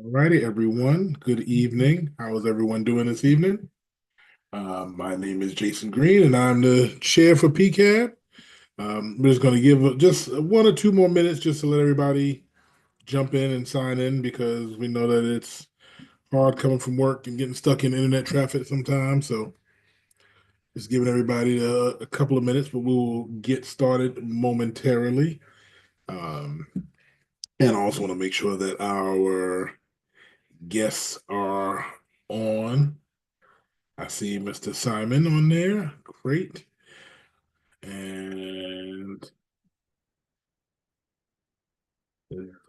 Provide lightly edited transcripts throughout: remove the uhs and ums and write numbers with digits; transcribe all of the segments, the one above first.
Alrighty, everyone. Good evening. How is everyone doing this evening? My name is Jason Green, and I'm the chair for PCAB. We're just going to give just 1 or 2 more minutes just to let everybody jump in and sign in because we know that it's hard coming from work and getting stuck in internet traffic sometimes. So just giving everybody a couple of minutes, but we will get started momentarily. Um, and I also want to make sure that our guests are on. I see Mr. Simon on there. Great. And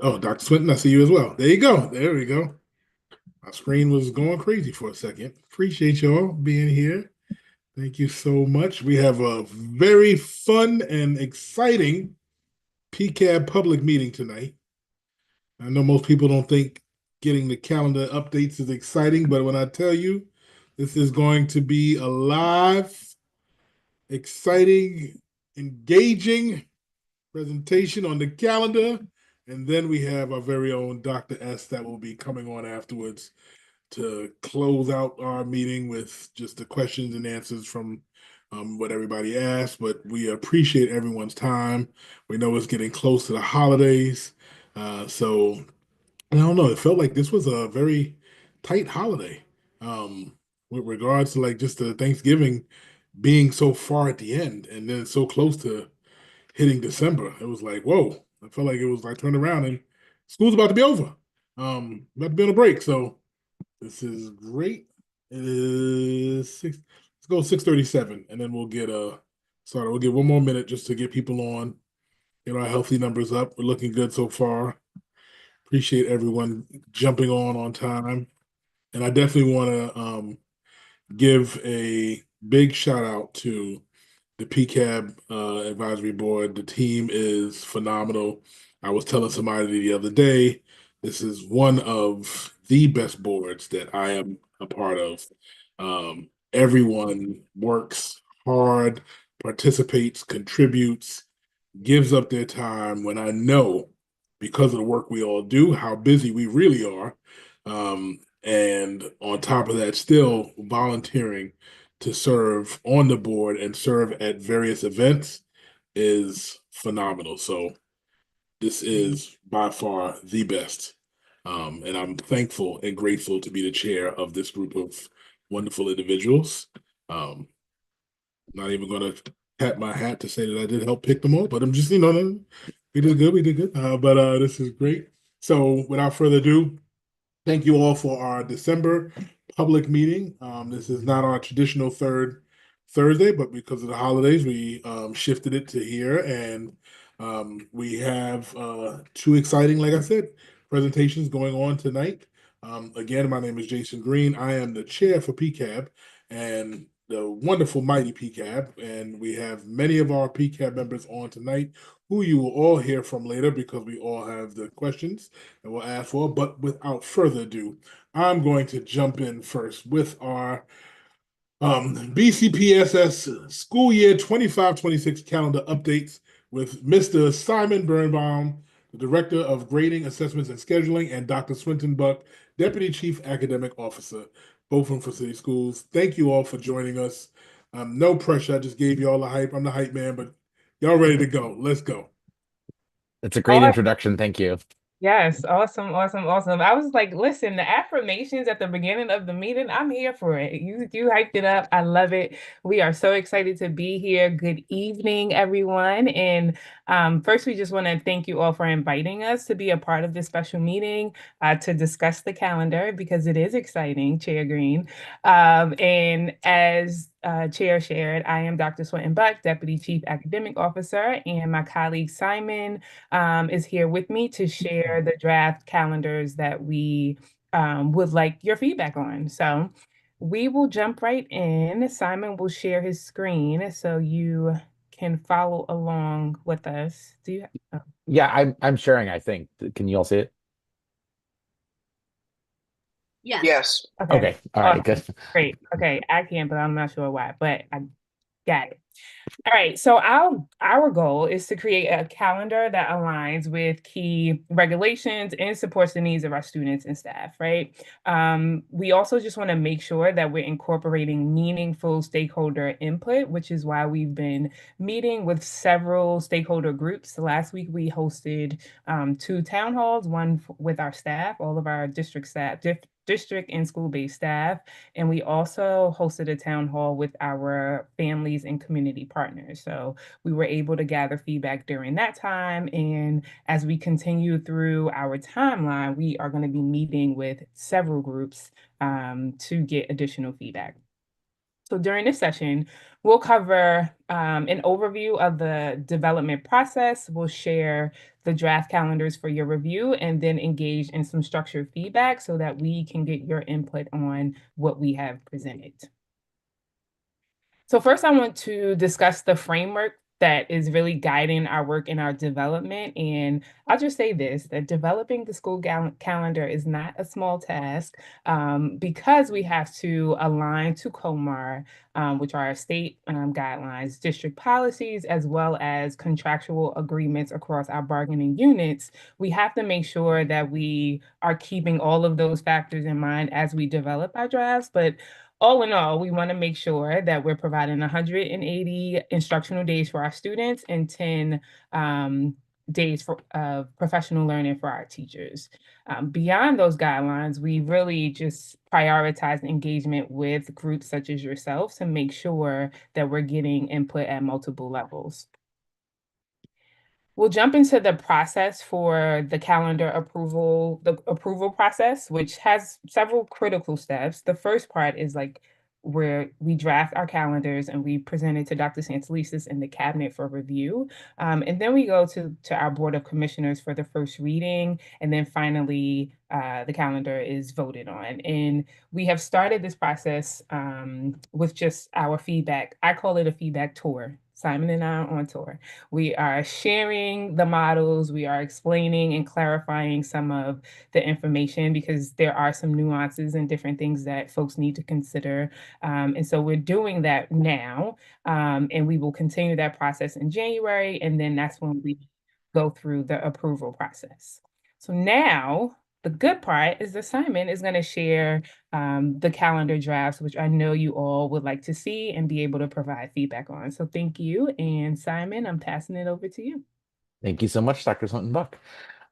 oh, Dr. Swinton, I see you as well. There you go. There we go. My screen was going crazy for a second. Appreciate y'all being here. Thank you so much. We have a very fun and exciting PCAB public meeting tonight. I know most people don't think getting the calendar updates is exciting, but when I tell you this is going to be a live, exciting, engaging presentation on the calendar. And then we have our very own Dr. S that will be coming on afterwards to close out our meeting with just the questions and answers from what everybody asked. But we appreciate everyone's time. We know it's getting close to the holidays. So I don't know, it felt like this was a very tight holiday with regards to like just the Thanksgiving being so far at the end and then so close to hitting December. It was like, whoa. I felt like it was like turned around and school's about to be over. About to be on a break. So this is great. It is six. Let's go 6:37, and then we'll get started. We'll get 1 more minute just to get people on, get our healthy numbers up. We're looking good so far. Appreciate everyone jumping on time. And I definitely want to give a big shout out to the PCAB advisory board. The team is phenomenal. I was telling somebody the other day, this is one of the best boards that I am a part of. Everyone works hard, participates, contributes, gives up their time when I know because of the work we all do, how busy we really are. And on top of that, still volunteering to serve on the board and serve at various events is phenomenal. So this is by far the best. And I'm thankful and grateful to be the chair of this group of wonderful individuals. Um, Not even going to pat my hat to say that I did help pick them all, but I'm just, we did good. We did good. But this is great. So without further ado, thank you all for our December public meeting. This is not our traditional third Thursday, but because of the holidays, we shifted it to here. And we have two exciting, like I said, presentations going on tonight. Again, my name is Jason Green. I am the chair for PCAB and the wonderful mighty PCAB. And we have many of our PCAB members on tonight who you will all hear from later because we all have the questions that we'll ask for. But without further ado, I'm going to jump in first with our BCPSS school year 25-26 calendar updates with Mr. Simon Birnbaum, the Director of Grading, Assessments, and Scheduling, and Dr. Swinton Buck, Deputy Chief Academic Officer, both from For City Schools. Thank you all for joining us. No pressure. I just gave you all the hype. I'm the hype man, but y'all ready to go. Let's go. It's a great introduction. Thank you. Yes, awesome, awesome, awesome. I was like, listen, the affirmations at the beginning of the meeting, I'm here for it. You hyped it up. I love it. We are so excited to be here. Good evening, everyone. And first, we just want to thank you all for inviting us to be a part of this special meeting to discuss the calendar because it is exciting, Chair Green. And as Chair shared, I am Dr. Swinton Buck, Deputy Chief Academic Officer, and my colleague Simon is here with me to share the draft calendars that we would like your feedback on. So we will jump right in. Simon will share his screen so you can follow along with us. Do you? Oh. Yeah, I'm sharing, I think. Can you all see it? Yes. Okay. Okay. All right, good. Great. Okay. I can, but I'm not sure why. But I Got it. All right, so our goal is to create a calendar that aligns with key regulations and supports the needs of our students and staff, right? We also just want to make sure that we're incorporating meaningful stakeholder input, which is why we've been meeting with several stakeholder groups. Last week, we hosted 2 town halls, one with our staff, all of our district staff, district and school-based staff, and we also hosted a town hall with our families and community partners. So we were able to gather feedback during that time. And as we continue through our timeline, we are going to be meeting with several groups to get additional feedback. So during this session, we'll cover an overview of the development process. We'll share the draft calendars for your review and then engage in some structured feedback so that we can get your input on what we have presented. So first, I want to discuss the framework that is really guiding our work and our development. And I'll just say this, that developing the school calendar is not a small task because we have to align to COMAR, which are our state guidelines, district policies, as well as contractual agreements across our bargaining units. We have to make sure that we are keeping all of those factors in mind as we develop our drafts. But all in all, we want to make sure that we're providing 180 instructional days for our students and 10 days for professional learning for our teachers. Beyond those guidelines, we really just prioritize engagement with groups such as yourself to make sure that we're getting input at multiple levels. We'll jump into the process for the calendar approval, the approval process, which has several critical steps. The first part is like where we draft our calendars and we present it to Dr. Santelises and the cabinet for review. And then we go to our Board of Commissioners for the first reading. And then finally, the calendar is voted on. And we have started this process with just our feedback. I call it a feedback tour. Simon and I are on tour. We are sharing the models, we are explaining and clarifying some of the information because there are some nuances and different things that folks need to consider. And so we're doing that now, and we will continue that process in January, and then that's when we go through the approval process. So now, the good part is that Simon is going to share the calendar drafts, which I know you all would like to see and be able to provide feedback on. So thank you. And Simon, I'm passing it over to you. Thank you so much, Dr. Swinton-Buck.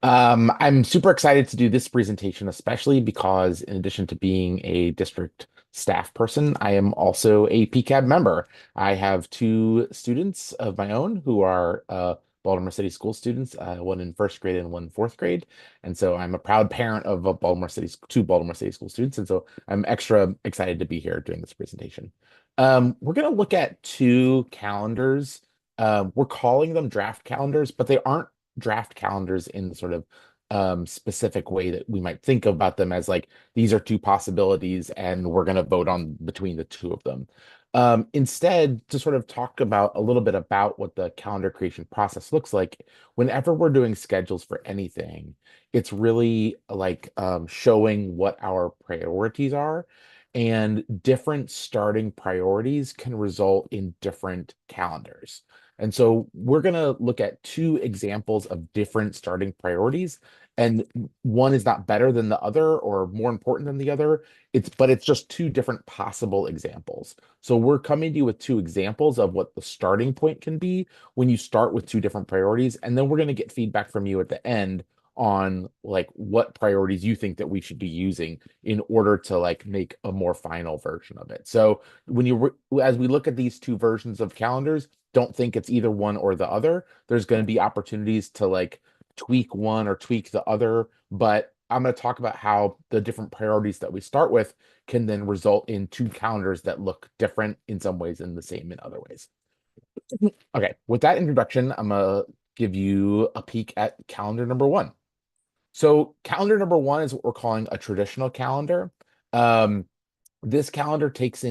I'm super excited to do this presentation, especially because in addition to being a district staff person, I am also a PCAB member. I have 2 students of my own who are Baltimore City school students, one in 1st grade and one in 4th grade. And so I'm a proud parent of a two Baltimore City school students. And so I'm extra excited to be here doing this presentation. We're going to look at 2 calendars. We're calling them draft calendars, but they aren't draft calendars in the sort of specific way that we might think about them as like these are 2 possibilities and we're going to vote on between the 2 of them. Instead, to sort of talk about a little bit about what the calendar creation process looks like, whenever we're doing schedules for anything, it's really like showing what our priorities are, and different starting priorities can result in different calendars. And so we're going to look at 2 examples of different starting priorities, and one is not better than the other or more important than the other. But it's just 2 different possible examples. So we're coming to you with 2 examples of what the starting point can be when you start with 2 different priorities, and then we're going to get feedback from you at the end on like what priorities you think that we should be using in order to like make a more final version of it. So as we look at these 2 versions of calendars, don't think it's either one or the other. There's going to be opportunities to like tweak one or tweak the other, but I'm going to talk about how the different priorities that we start with can then result in 2 calendars that look different in some ways and the same in other ways. Okay, with that introduction, I'm going to give you a peek at calendar number 1. So calendar number 1 is what we're calling a traditional calendar. This calendar takes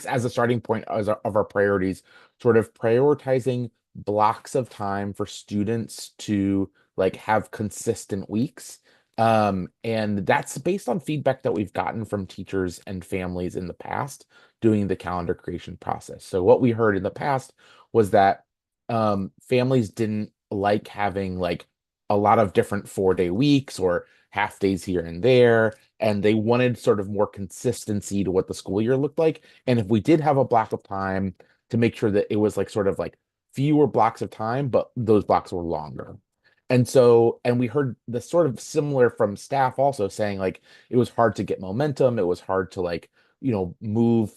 as a starting point of our priorities, sort of prioritizing blocks of time for students to like have consistent weeks And that's based on feedback that we've gotten from teachers and families in the past doing the calendar creation process. So what we heard in the past was that families didn't like having like a lot of different 4-day weeks or half days here and there, and they wanted sort of more consistency to what the school year looked like. And if we did have a block of time, to make sure that it was like sort of like fewer blocks of time, but those blocks were longer. And so, and we heard the sort of similar from staff also saying like it was hard to get momentum. It was hard to like, move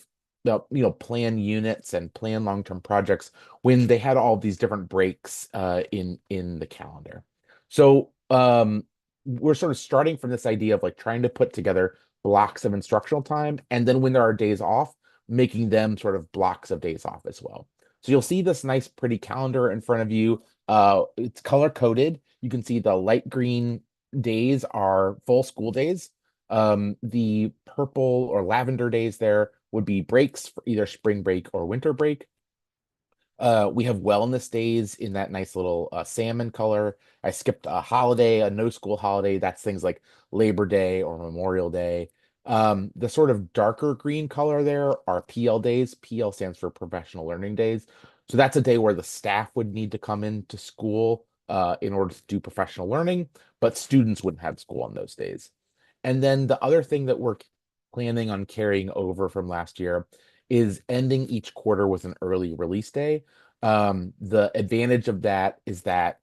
the, plan units and plan long-term projects when they had all these different breaks in the calendar. So we're sort of starting from this idea of like trying to put together blocks of instructional time, and then when there are days off, making them sort of blocks of days off as well. So you'll see this nice, pretty calendar in front of you. It's color coded. You can see the light green days are full school days. The purple or lavender days there would be breaks for either spring break or winter break. We have wellness days in that nice little salmon color. I skipped a holiday, a no school holiday. That's things like Labor Day or Memorial Day. The sort of darker green color there are PL days. PL stands for professional learning days. So that's a day where the staff would need to come into school in order to do professional learning, but students wouldn't have school on those days. And then the other thing that we're planning on carrying over from last year is ending each quarter with an early release day. The advantage of that is that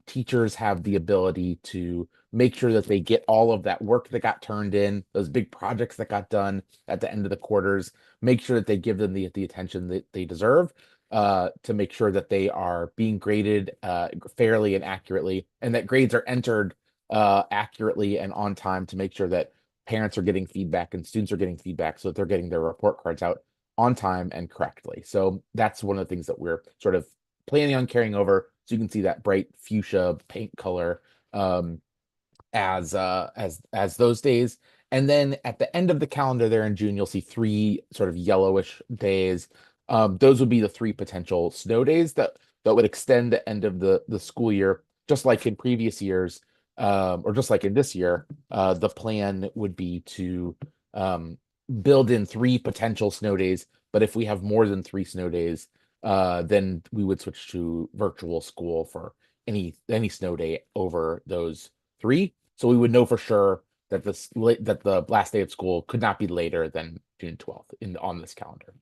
teachers have the ability to make sure that they get all of that work that got turned in, those big projects that got done at the end of the quarters, make sure that they give them the attention that they deserve, to make sure that they are being graded fairly and accurately, and that grades are entered accurately and on time to make sure that parents are getting feedback and students are getting feedback so that they're getting their report cards out on time and correctly. So that's one of the things that we're sort of planning on carrying over. So you can see that bright fuchsia paint color as those days. And then at the end of the calendar there in June, you'll see 3 sort of yellowish days. Those would be the 3 potential snow days that would extend the end of the school year, just like in previous years, or just like in this year. The plan would be to build in 3 potential snow days, but if we have more than 3 snow days, then we would switch to virtual school for any snow day over those 3. So we would know for sure that the last day of school could not be later than June 12th on this calendar.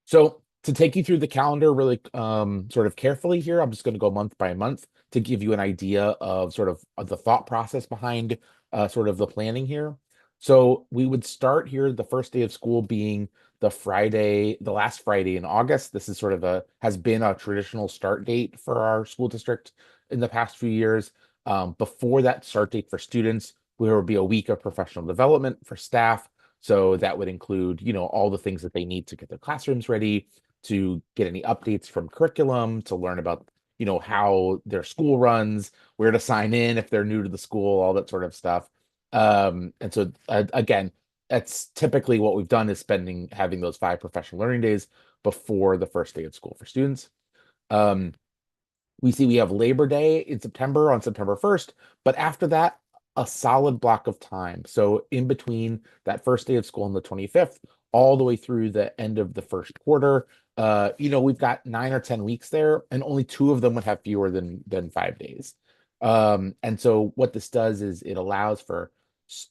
So to take you through the calendar really sort of carefully here, I'm just going to go month by month to give you an idea of sort of the thought process behind sort of the planning here. So we would start here the first day of school being the last Friday in August. This is sort of has been a traditional start date for our school district in the past few years. Before that start date for students, there will be a week of professional development for staff. So that would include, all the things that they need to get their classrooms ready, to get any updates from curriculum, to learn about, how their school runs, where to sign in if they're new to the school, all that sort of stuff. And so again, that's typically what we've done is having those 5 professional learning days before the first day of school for students. We have Labor Day in September on September 1st, but after that, a solid block of time. So in between that first day of school on the 25th, all the way through the end of the first quarter, we've got 9 or 10 weeks there, and only 2 of them would have fewer than 5 days. And so what this does is it allows for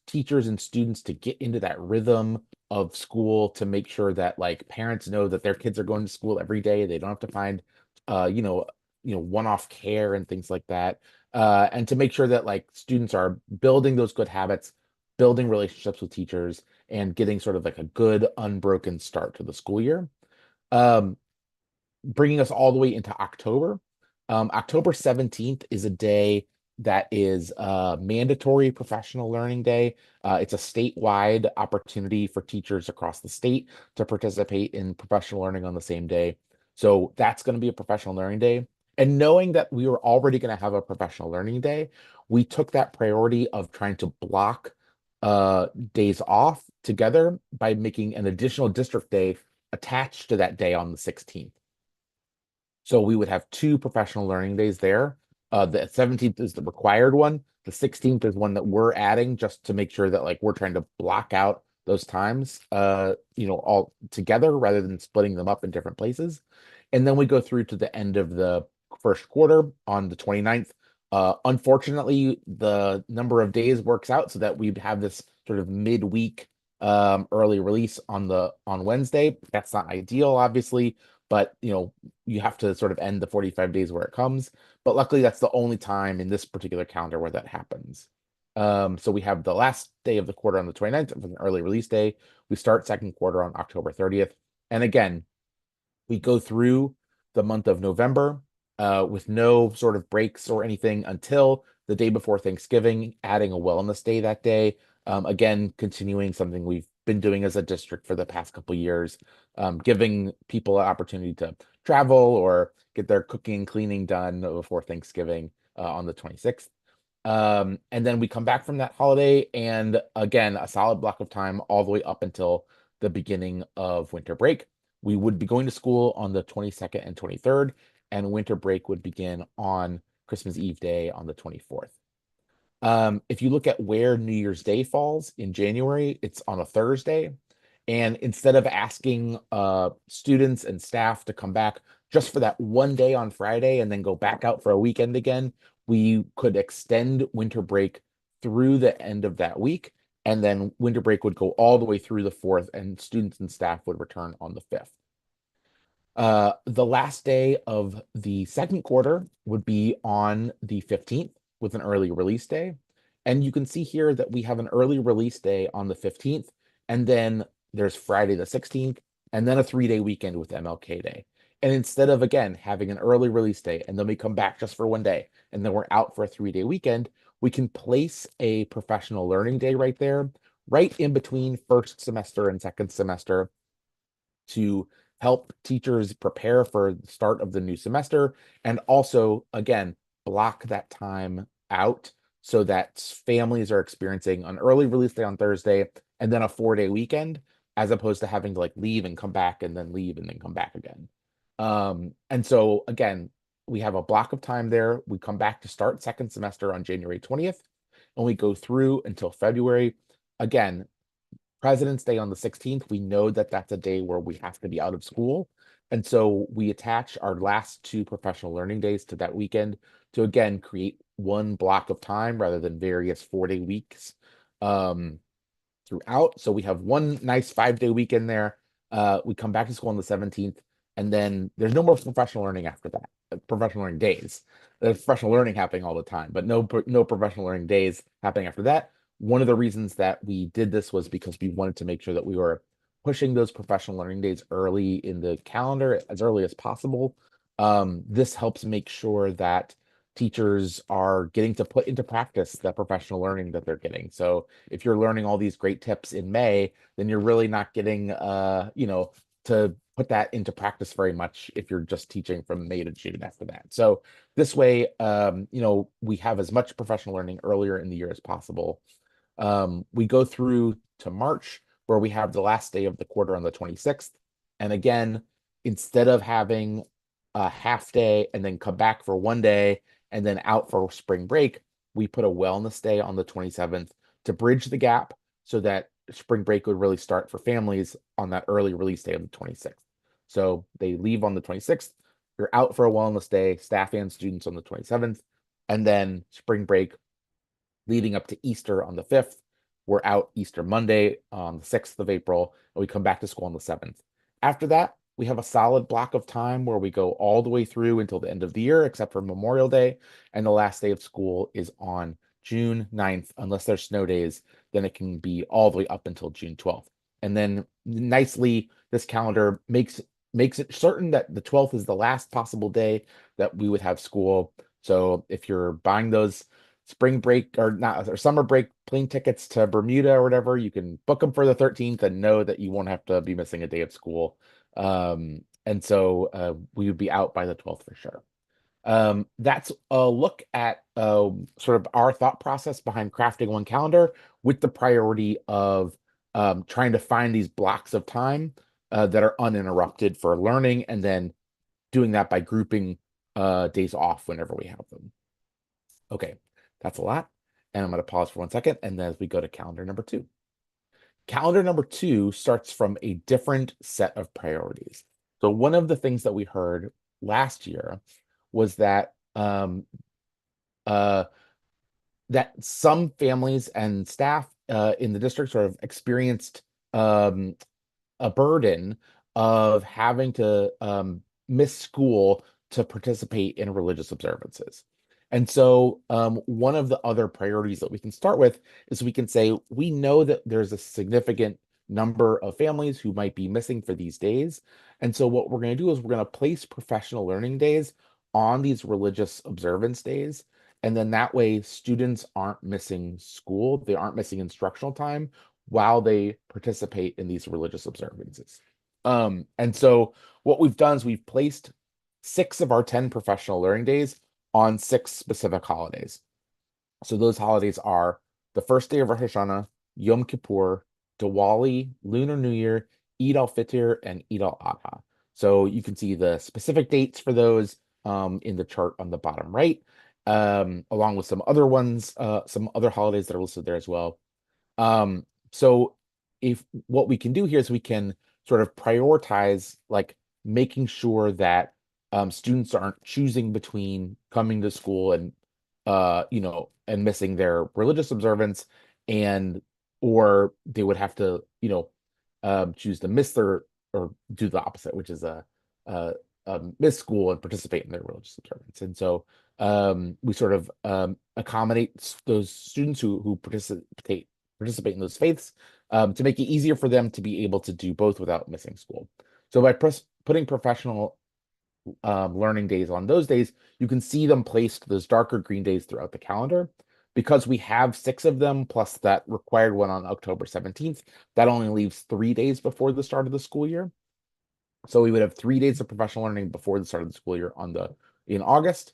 teachers and students to get into that rhythm of school, to make sure that like parents know that their kids are going to school every day. They don't have to find, one-off care and things like that. And to make sure that like students are building those good habits, building relationships with teachers, and getting sort of like a good unbroken start to the school year. Bringing us all the way into October. October 17th is a day that is a mandatory professional learning day. It's a statewide opportunity for teachers across the state to participate in professional learning on the same day. So that's going to be a professional learning day. And knowing that we were already going to have a professional learning day, we took that priority of trying to block days off together by making an additional district day attached to that day on the 16th. So we would have 2 professional learning days there. The 17th is the required one. The 16th is one that we're adding just to make sure that like we're trying to block out those times, all together rather than splitting them up in different places. And then we go through to the end of the first quarter on the 29th. Unfortunately, the number of days works out so that we'd have this sort of midweek early release on Wednesday. That's not ideal, obviously, but you have to sort of end the 45 days where it comes. But luckily, that's the only time in this particular calendar where that happens. So we have the last day of the quarter on the 29th with an early release day. We start second quarter on October 30th. And again, we go through the month of November with no sort of breaks or anything until the day before Thanksgiving, adding a wellness day that day. Again, continuing something we've been doing as a district for the past couple of years, giving people an opportunity to travel or get their cooking and cleaning done before Thanksgiving on the 26th. And then we come back from that holiday, and again, a solid block of time all the way up until the beginning of winter break. We would be going to school on the 22nd and 23rd, and winter break would begin on Christmas Eve day on the 24th. If you look at where New Year's Day falls in January, it's on a Thursday. And instead of asking students and staff to come back just for that one day on Friday and then go back out for a weekend again, we could extend winter break through the end of that week. And then winter break would go all the way through the 4th, and students and staff would return on the 5th. The last day of the second quarter would be on the 15th with an early release day. And you can see here that we have an early release day on the 15th, and then there's Friday the 16th, and then a 3-day weekend with MLK Day. And instead of, again, having an early release day, and then we come back just for one day, and then we're out for a 3-day weekend, we can place a professional learning day right there, right in between first semester and second semester, to help teachers prepare for the start of the new semester, and also, again, block that time out so that families are experiencing an early release day on Thursday and then a 4-day weekend, as opposed to having to like leave and come back and then leave and then come back again. And so again, we have a block of time there. We come back to start second semester on January 20th, and we go through until February. Again, President's Day on the 16th, we know that that's a day where we have to be out of school. And so we attach our last 2 professional learning days to that weekend to, again, create one block of time rather than various 4-day weeks throughout. So we have one nice 5-day weekend there. We come back to school on the 17th, and then there's no more professional learning after that. Professional learning days. There's professional learning happening all the time, but no professional learning days happening after that. One of the reasons that we did this was because we wanted to make sure that we were pushing those professional learning days early in the calendar, as early as possible. This helps make sure that teachers are getting to put into practice that professional learning that they're getting. So if you're learning all these great tips in May, then you're really not getting, to put that into practice very much if you're just teaching from May to June after that. So this way, we have as much professional learning earlier in the year as possible. We go through to March, where we have the last day of the quarter on the 26th. And again, instead of having a half day and then come back for one day and then out for spring break, we put a wellness day on the 27th to bridge the gap so that spring break would really start for families on that early release day of the 26th. So they leave on the 26th, you're out for a wellness day, staff and students on the 27th, and then spring break leading up to Easter on the 5th. We're out Easter Monday on the 6th of April, and we come back to school on the 7th. After that, we have a solid block of time where we go all the way through until the end of the year, except for Memorial Day. And the last day of school is on June 9th. Unless there's snow days, then it can be all the way up until June 12th. And then nicely, this calendar makes it certain that the 12th is the last possible day that we would have school. So if you're buying those spring break or not, or summer break plane tickets to Bermuda or whatever, you can book them for the 13th and know that you won't have to be missing a day of school. And so we would be out by the 12th for sure. That's a look at sort of our thought process behind crafting one calendar, with the priority of trying to find these blocks of time that are uninterrupted for learning, and then doing that by grouping days off whenever we have them. Okay, that's a lot. And I'm going to pause for 1 second. And then as we go to calendar number two. Calendar number two starts from a different set of priorities. So one of the things that we heard last year was uh, that some families and staff in the district sort of experienced um, a burden of having to miss school to participate in religious observances. And so, one of the other priorities that we can start with is we can say we know that there's a significant number of families who might be missing for these days. And so, what we're going to do is we're going to place professional learning days on these religious observance days. And then that way, students aren't missing school, they aren't missing instructional time while they participate in these religious observances. And so what we've done is we've placed 6 of our 10 professional learning days on 6 specific holidays. So those holidays are the first day of Rosh Hashanah, Yom Kippur, Diwali, Lunar New Year, Eid al-Fitr, and Eid al-Adha. So you can see the specific dates for those in the chart on the bottom right, along with some other ones, some other holidays that are listed there as well. So if what we can do here is we can sort of prioritize like making sure that students aren't choosing between coming to school and and missing their religious observance and or they would have to choose to miss their or do the opposite, which is a, miss school and participate in their religious observance. And so we sort of accommodate those students who participate in those faiths to make it easier for them to be able to do both without missing school. So by putting professional learning days on those days, you can see them placed those darker green days throughout the calendar. Because we have 6 of them, plus that required one on October 17th, that only leaves 3 days before the start of the school year. So we would have 3 days of professional learning before the start of the school year in August.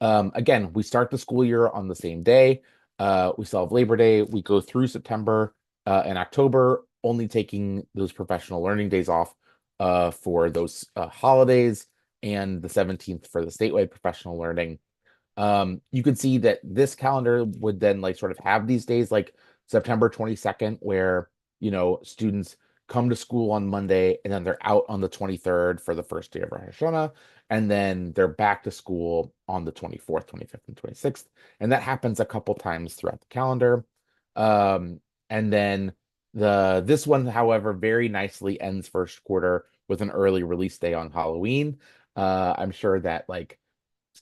Again, we start the school year on the same day. We still have Labor Day. We go through September and October, only taking those professional learning days off for those holidays and the 17th for the statewide professional learning. You can see that this calendar would then like sort of have these days like September 22nd, where students come to school on Monday and then they're out on the 23rd for the first day of Rosh Hashanah, and then they're back to school on the 24th, 25th, and 26th. And that happens a couple times throughout the calendar. And then this one, however, very nicely ends first quarter with an early release day on Halloween. I'm sure that like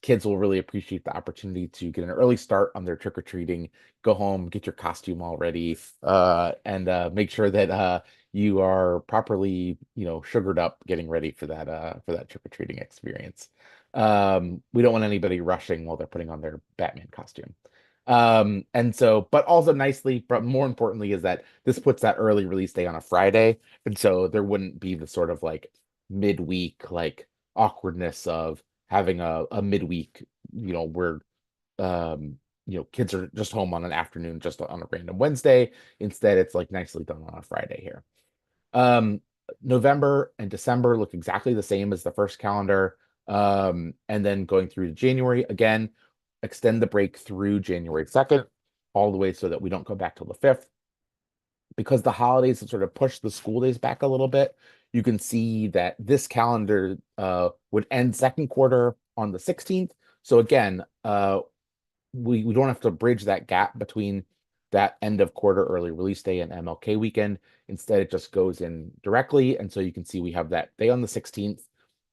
kids will really appreciate the opportunity to get an early start on their trick-or-treating, go home, get your costume all ready, and make sure that you are properly, sugared up getting ready for that trick-or-treating experience. We don't want anybody rushing while they're putting on their Batman costume. And so, but also nicely, but more importantly, is that this puts that early release day on a Friday. And so there wouldn't be the sort of like midweek like awkwardness of having a midweek, where kids are just home on an afternoon, just on a random Wednesday. Instead, it's like nicely done on a Friday here. November and December look exactly the same as the first calendar. And then going through to January, again, extend the break through January 2nd, all the way so that we don't go back till the 5th. Because the holidays have sort of pushed the school days back a little bit, you can see that this calendar would end second quarter on the 16th. So again, we don't have to bridge that gap between that end of quarter early release day and MLK weekend. Instead, it just goes in directly. And so you can see we have that day on the 16th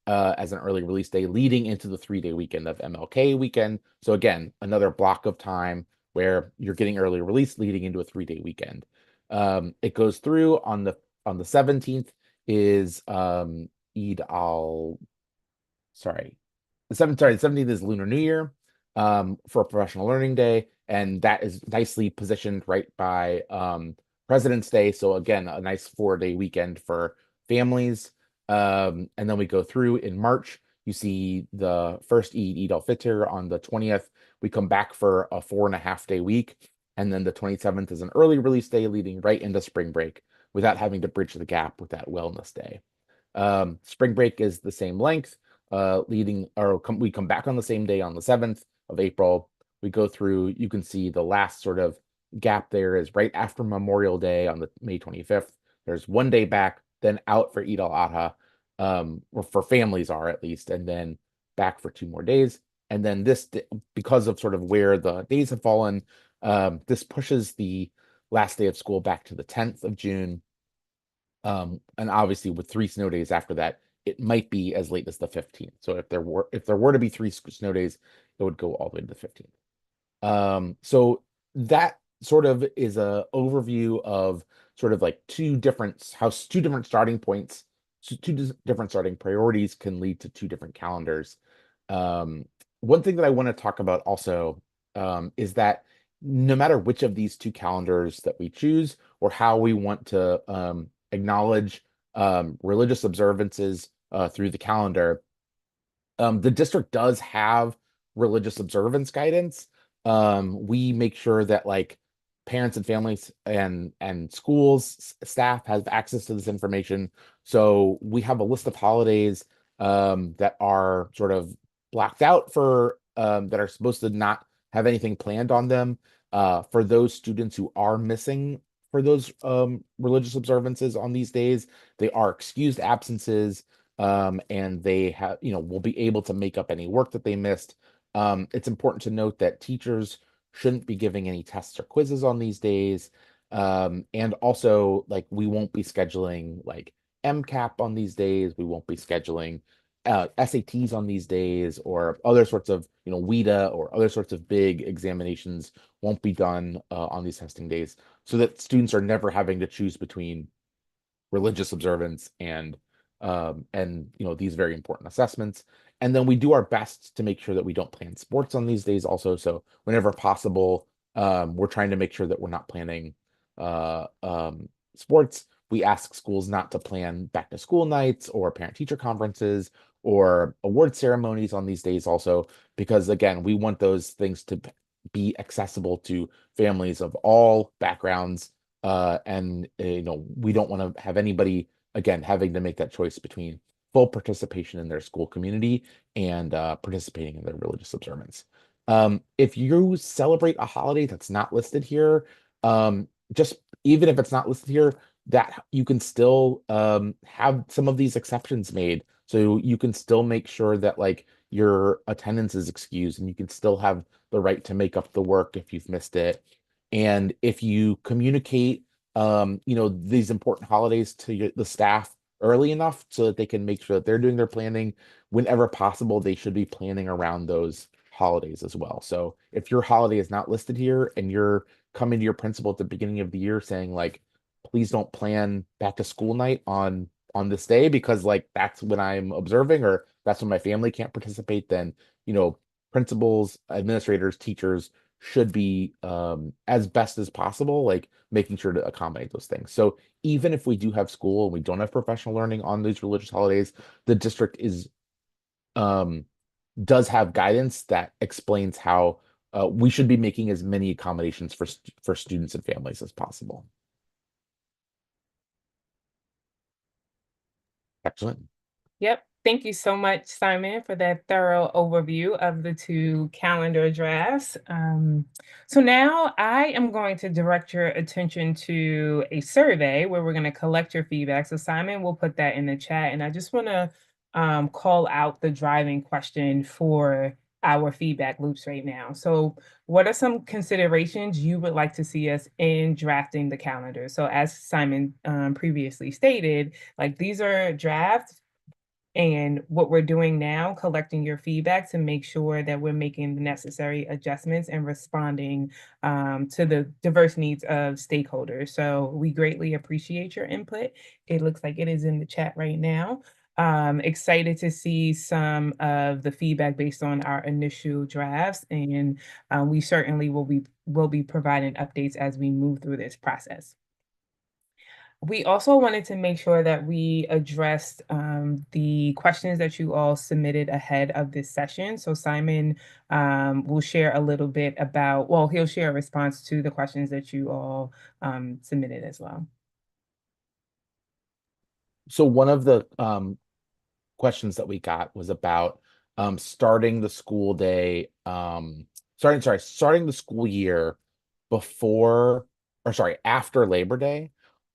as an early release day leading into the 3-day weekend of MLK weekend. So again, another block of time where you're getting early release leading into a 3-day weekend. It goes through on the 17th is Eid al sorry. The 17th is Lunar New Year for a professional learning day, and that is nicely positioned right by President's Day. So again, a nice 4-day weekend for families. And then we go through in March. You see the first Eid al-Fitr on the 20th. We come back for a 4.5-day week. And then the 27th is an early release day leading right into spring break without having to bridge the gap with that wellness day. Spring break is the same length, we come back on the same day on the 7th of April we go through, you can see the last sort of gap there is right after Memorial Day on the May 25th. There's 1 day back, then out for Eid al-Adha, or for families are at least, and then back for 2 more days. And then because of sort of where the days have fallen, this pushes the last day of school back to the 10th of June. And obviously with 3 snow days after that, it might be as late as the 15th. So if there were to be 3 snow days, it would go all the way to the 15th. So that sort of is a overview of sort of like how 2 different starting points, different starting priorities can lead to 2 different calendars. One thing that I want to talk about also is that no matter which of these 2 calendars that we choose or how we want to acknowledge religious observances through the calendar, the district does have religious observance guidance. We make sure that like parents and families and schools staff have access to this information. So we have a list of holidays that are sort of blocked out for that are supposed to not have anything planned on them. For those students who are missing for those religious observances on these days, they are excused absences, and they will be able to make up any work that they missed. It's important to note that teachers shouldn't be giving any tests or quizzes on these days. And also, like, we won't be scheduling like MCAP on these days. We won't be scheduling SATs on these days, or other sorts of, WIDA or other sorts of big examinations won't be done on these testing days, so that students are never having to choose between religious observance and these very important assessments. And then we do our best to make sure that we don't plan sports on these days also. So whenever possible, we're trying to make sure that we're not planning sports. We ask schools not to plan back to school nights or parent teacher conferences or award ceremonies on these days also, because again, we want those things to be accessible to families of all backgrounds. And we don't want to have anybody again having to make that choice between full participation in their school community and participating in their religious observance. If you celebrate a holiday that's not listed here, just even if it's not listed here, that you can still have some of these exceptions made. So you can still make sure that like your attendance is excused, and you can still have the right to make up the work if you've missed it. And if you communicate, these important holidays to the staff early enough so that they can make sure that they're doing their planning whenever possible, they should be planning around those holidays as well. So if your holiday is not listed here and you're coming to your principal at the beginning of the year saying like, please don't plan back to school night on this day because like that's when I'm observing or that's when my family can't participate, then principals, administrators, teachers should be as best as possible, like making sure to accommodate those things. So even if we do have school and we don't have professional learning on these religious holidays, the district um, does have guidance that explains how we should be making as many accommodations for students and families as possible. Excellent. Yep. Thank you so much, Simon, for that thorough overview of the 2 calendar drafts. So now I am going to direct your attention to a survey where we're going to collect your feedback. So Simon will put that in the chat, and I just want to call out the driving question for our feedback loops right now. So what are some considerations you would like to see us in drafting the calendar? So as Simon previously stated, like these are drafts, and what we're doing now, collecting your feedback to make sure that we're making the necessary adjustments and responding to the diverse needs of stakeholders. So we greatly appreciate your input. It looks like it is in the chat right now. Excited to see some of the feedback based on our initial drafts, and we certainly will be providing updates as we move through this process. We also wanted to make sure that we addressed the questions that you all submitted ahead of this session. So Simon will share a little bit about, well, he'll share a response to the questions that you all submitted as well. So one of the questions that we got was about starting the school day starting the school year before, or sorry, after Labor Day,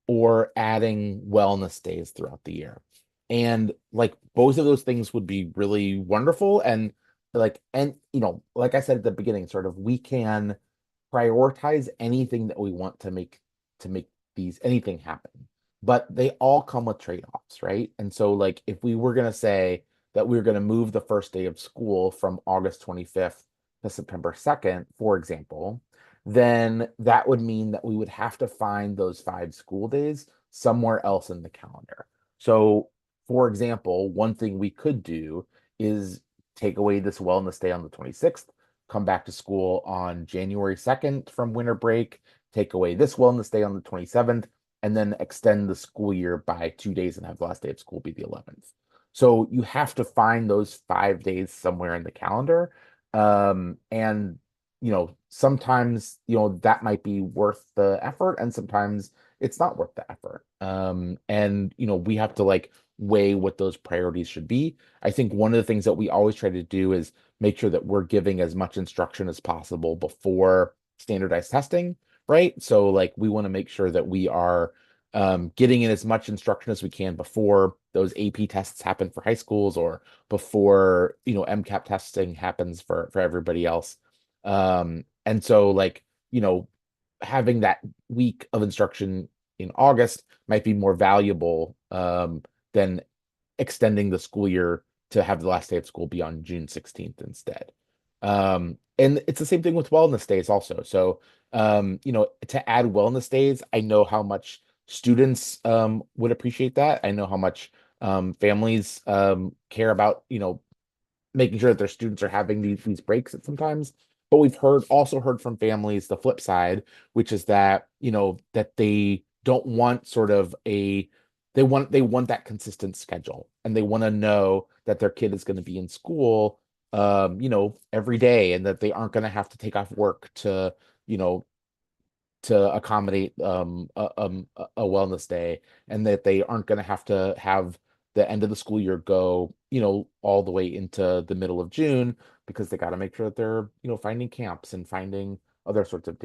or adding wellness days throughout the year. And like both of those things would be really wonderful. And like I said at the beginning, sort of we can prioritize anything that we want to make these anything happen. But they all come with trade-offs, right? And so like if we were gonna say that we were gonna move the first day of school from August 25th to September 2nd, for example, then that would mean that we would have to find those 5 school days somewhere else in the calendar. So, for example, one thing we could do is take away this wellness day on the 26th, come back to school on January 2nd from winter break, take away this wellness day on the 27th, and then extend the school year by 2 days and have the last day of school be the 11th. So you have to find those 5 days somewhere in the calendar. And sometimes, that might be worth the effort, and sometimes it's not worth the effort. And we have to like weigh what those priorities should be. I think one of the things that we always try to do is make sure that we're giving as much instruction as possible before standardized testing, right? So like we want to make sure that we are getting in as much instruction as we can before those AP tests happen for high schools, or before MCAP testing happens for everybody else. And so like having that week of instruction in August might be more valuable than extending the school year to have the last day of school be on June 16th instead. And it's the same thing with wellness days also. So to add wellness days, I know how much students would appreciate that. I know how much families care about making sure that their students are having these breaks at sometimes. But we've also heard from families the flip side, which is that that they don't want sort of they want that consistent schedule, and they want to know that their kid is going to be in school every day, and that they aren't going to have to take off work you know to accommodate a wellness day, and that they aren't going to have the end of the school year go all the way into the middle of June, because they got to make sure that they're finding camps and finding other sorts of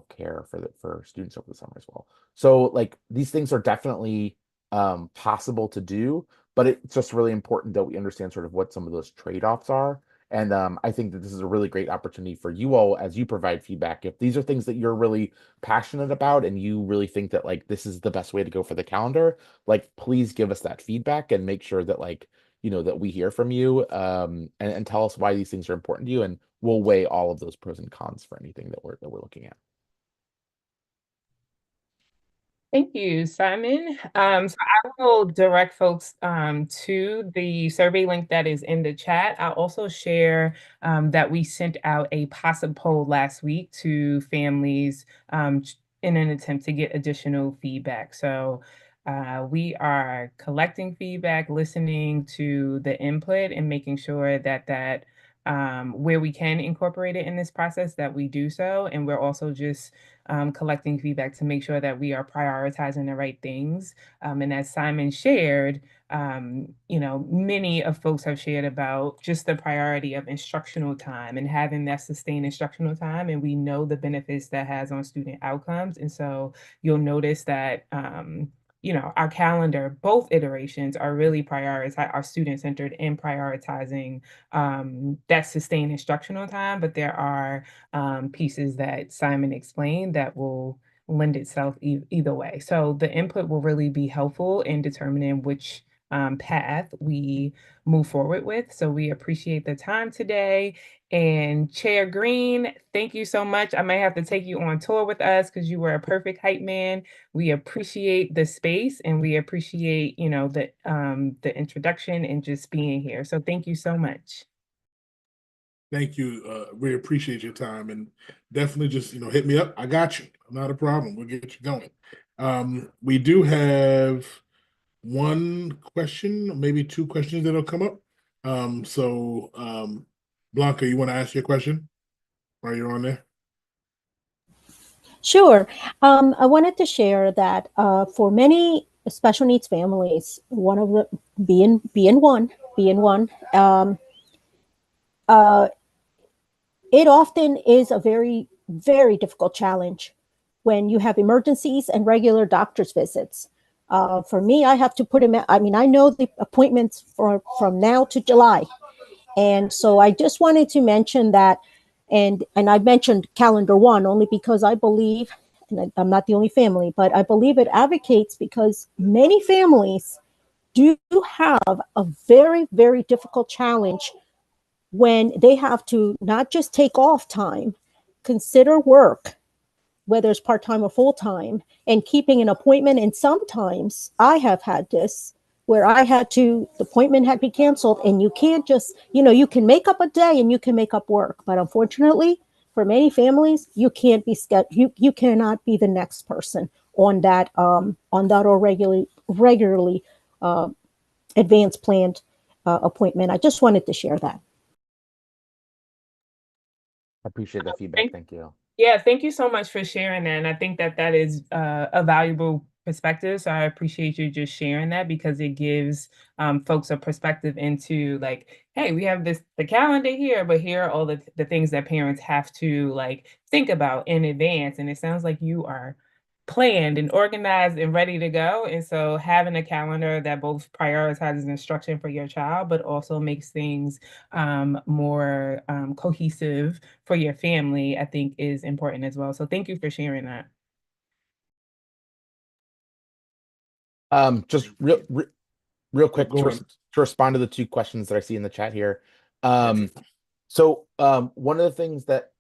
care for students over the summer as well. So like these things are definitely possible to do, but it's just really important that we understand sort of what some of those trade-offs are. And I think that this is a really great opportunity for you all as you provide feedback. If these are things that you're really passionate about and you really think that like this is the best way to go for the calendar, like please give us that feedback and make sure that like that we hear from you, and tell us why these things are important to you, and we'll weigh all of those pros and cons for anything that we're looking at. Thank you, Simon. So I will direct folks to the survey link that is in the chat. I'll also share that we sent out a possible poll last week to families in an attempt to get additional feedback. So we are collecting feedback, listening to the input, and making sure that where we can incorporate it in this process, that we do so. And we're also just collecting feedback to make sure that we are prioritizing the right things. And as Simon shared, many of folks have shared about just the priority of instructional time and having that sustained instructional time. And we know the benefits that has on student outcomes. And so you'll notice that our calendar, both iterations are really are student-centered in prioritizing that sustained instructional time, but there are pieces that Simon explained that will lend itself either way. So the input will really be helpful in determining which path we move forward with. So we appreciate the time today. And Chair Green, thank you so much. I might have to take you on tour with us because you were a perfect hype man. We appreciate the space, and we appreciate, the introduction and just being here. So thank you so much. Thank you. We appreciate your time, and definitely just hit me up. I got you. Not a problem. We'll get you going. We do have one question, maybe two questions that'll come up. Blanca, you want to ask your question while you're on there? Sure. I wanted to share that for many special needs families, one of the being one, uh, it often is a very, very difficult challenge when you have emergencies and regular doctor's visits. For me, I have to put him. I mean, I know the appointments from now to July, and so I just wanted to mention that, and I mentioned calendar one only because I believe, and I'm not the only family, but I believe it advocates because many families do have a very, very difficult challenge when they have to not just take off time, consider work, whether it's part time or full time, and keeping an appointment. And sometimes I have had this where the appointment had to be canceled, and you can't just, you can make up a day and you can make up work. But unfortunately, for many families, you can't be you cannot be the next person on that or regularly uh, advanced planned appointment. I just wanted to share that. I appreciate that feedback. Thank Thank you. Yeah, thank you so much for sharing that. And I think that that is a valuable perspective. So I appreciate you just sharing that because it gives folks a perspective into like, hey, we have the calendar here, but here are all the things that parents have to like think about in advance. And it sounds like you are planned and organized and ready to go. And so having a calendar that both prioritizes instruction for your child, but also makes things more cohesive for your family, I think is important as well. So thank you for sharing that. Just real quick Go on. to respond to the two questions that I see in the chat here. So one of the things that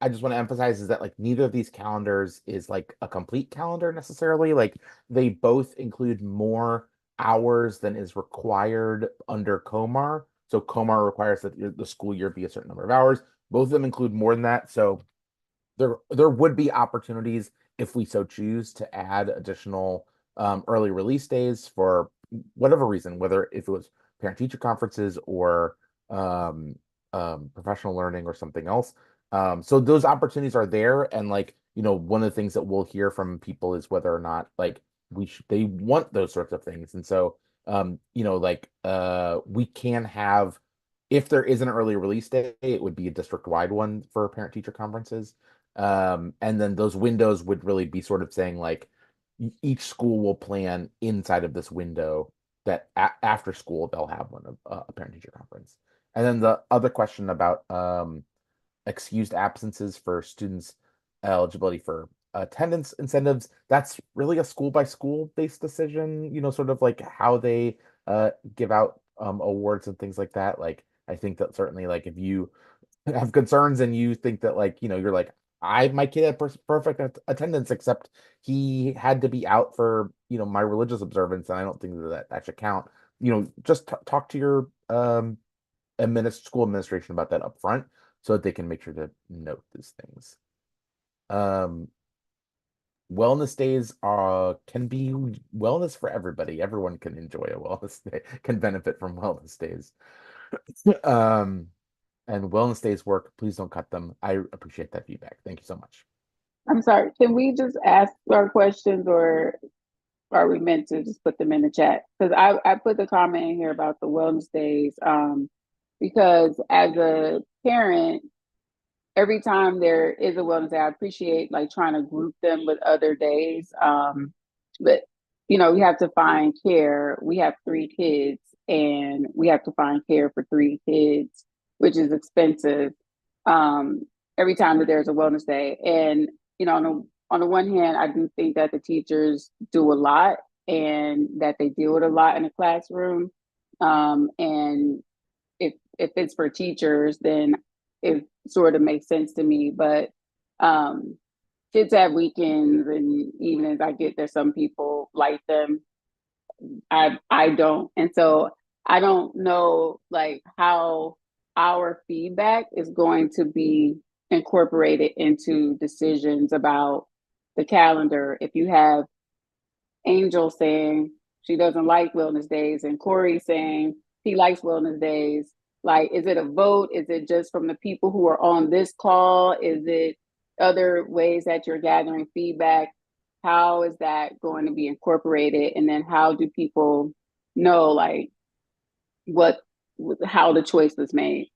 I just want to emphasize is that like neither of these calendars is like a complete calendar necessarily. Like they both include more hours than is required under COMAR. So COMAR requires that the school year be a certain number of hours. Both of them include more than that. So there would be opportunities if we so choose to add additional early release days for whatever reason, whether if it was parent teacher conferences or professional learning or something else. So those opportunities are there, and like one of the things that we'll hear from people is whether or not like they want those sorts of things, and so we can have if there is an early release day, it would be a district wide one for parent teacher conferences. And then those windows would really be sort of saying like each school will plan inside of this window that after school they'll have one of a parent teacher conference. And then the other question about excused absences for students eligibility for attendance incentives, that's really a school by school based decision, sort of like how they give out awards and things like that. Like I think that certainly like if you have concerns and you think that like you're like my kid had perfect attendance except he had to be out for my religious observance and I don't think that should count. Just talk to your school administration about that up front so that they can make sure to note these things. Wellness days can be wellness for everybody. Everyone can enjoy a wellness day, can benefit from wellness days. And wellness days work. Please don't cut them. I appreciate that feedback. Thank you so much. I'm sorry, can we just ask our questions or are we meant to just put them in the chat? Because I put the comment in here about the wellness days because as a parent, every time there is a wellness day, I appreciate like trying to group them with other days. But we have to find care. We have 3 kids and we have to find care for 3 kids, which is expensive. Every time that there's a wellness day. And, on the one hand, I do think that the teachers do a lot and that they deal with a lot in the classroom. And if it's for teachers, then it sort of makes sense to me. But kids have weekends and evenings. I get that some people like them. I don't. And so I don't know like how our feedback is going to be incorporated into decisions about the calendar. If you have Angel saying she doesn't like wellness days and Corey saying he likes wellness days, like, is it a vote? Is it just from the people who are on this call? Is it other ways that you're gathering feedback? How is that going to be incorporated? And then how do people know like how the choice was made?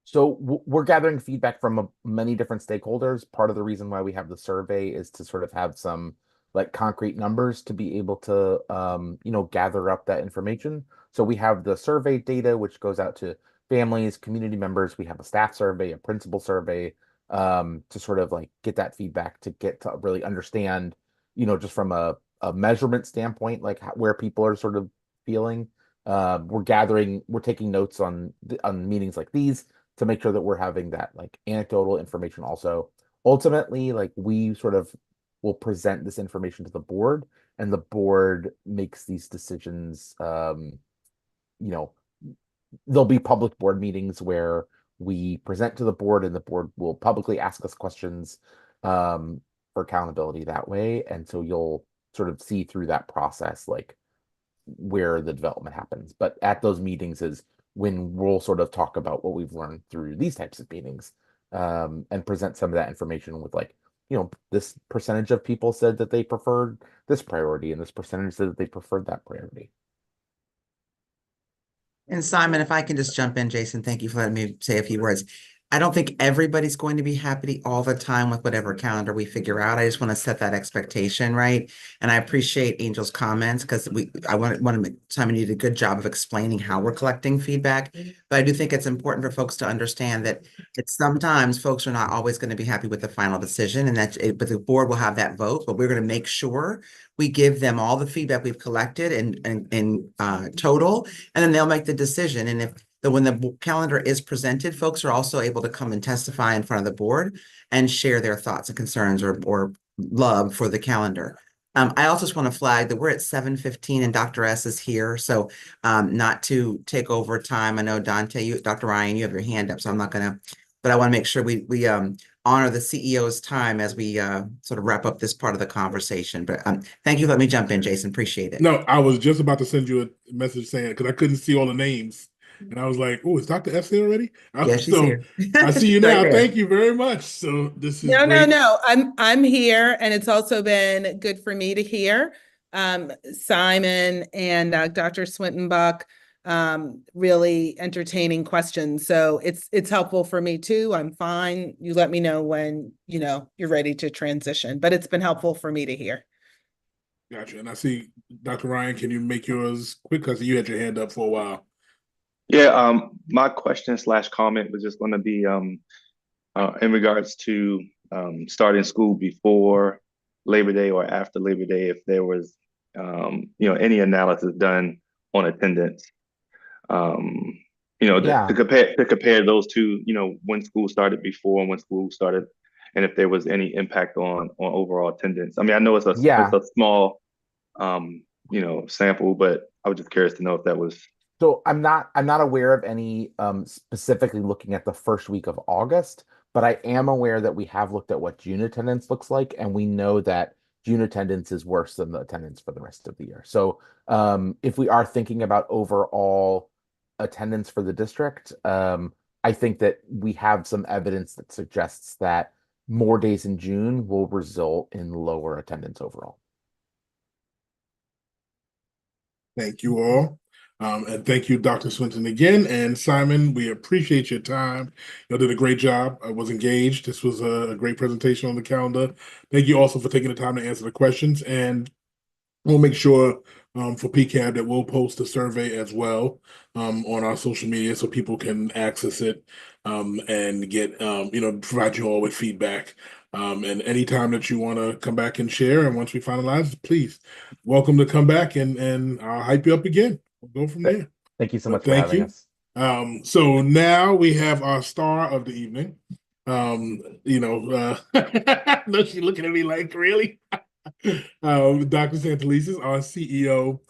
So we're gathering feedback from many different stakeholders. Part of the reason why we have the survey is to sort of have some like concrete numbers to be able to gather up that information. So we have the survey data, which goes out to families, community members. We have a staff survey, a principal survey, to sort of like get that feedback to get to really understand, just from a measurement standpoint, like where people are sort of feeling. We're taking notes on meetings like these to make sure that we're having that like anecdotal information also. Ultimately, like we sort of will present this information to the board, and the board makes these decisions. You know, there'll be public board meetings where we present to the board, and the board will publicly ask us questions for accountability that way. And so you'll sort of see through that process, like where the development happens. But at those meetings is when we'll sort of talk about what we've learned through these types of meetings, and present some of that information with like, this percentage of people said that they preferred this priority, and this percentage said that they preferred that priority. And Simon, if I can just jump in, Jason, thank you for letting me say a few words. I don't think everybody's going to be happy all the time with whatever calendar we figure out. I just want to set that expectation, right? And I appreciate Angel's comments because I want to make Simon, you did a good job of explaining how we're collecting feedback. But I do think it's important for folks to understand that it's sometimes folks are not always going to be happy with the final decision, and but the board will have that vote. But we're going to make sure we give them all the feedback we've collected in total, and then they'll make the decision. And when the calendar is presented, folks are also able to come and testify in front of the board and share their thoughts and concerns or love for the calendar. I also just want to flag that we're at 7:15 and Dr. S is here. So not to take over time. I know Dante, Dr. Ryan, you have your hand up, so I'm not going to, but I want to make sure we honor the CEO's time as we sort of wrap up this part of the conversation. But thank you for letting me jump in, Jason. Appreciate it. No, I was just about to send you a message saying, because I couldn't see all the names. And I was like, oh, is Dr. F here already? Yeah, she's here. I see you Right now. there. Thank you very much. So this is No, great. no. I'm here, and it's also been good for me to hear Simon and Dr. Swintonbuck really entertaining questions. So it's helpful for me too. I'm fine. You let me know when you're ready to transition, but it's been helpful for me to hear. Gotcha. And I see Dr. Ryan, can you make yours quick? Because you had your hand up for a while. Yeah, my question slash comment was just going to be in regards to starting school before Labor Day or after Labor Day, if there was any analysis done on attendance, to compare those two, when school started before and when school started, and if there was any impact on overall attendance. I mean, I know it's a small sample, but I was just curious to know if that was. So I'm not aware of any specifically looking at the first week of August, but I am aware that we have looked at what June attendance looks like, and we know that June attendance is worse than the attendance for the rest of the year. So if we are thinking about overall attendance for the district, I think that we have some evidence that suggests that more days in June will result in lower attendance overall. Thank you all. And thank you, Dr. Swinton, again. And Simon, we appreciate your time. You did a great job. I was engaged. This was a great presentation on the calendar. Thank you also for taking the time to answer the questions. And we'll make sure for PCAB that we'll post a survey as well on our social media so people can access it and get, provide you all with feedback. And anytime that you want to come back and share, and once we finalize, please welcome to come back and I'll hype you up again. We'll go from there. Thank you so much for having us. So now we have our star of the evening. No, she's looking at me like, really? Dr. Santelises, our CEO.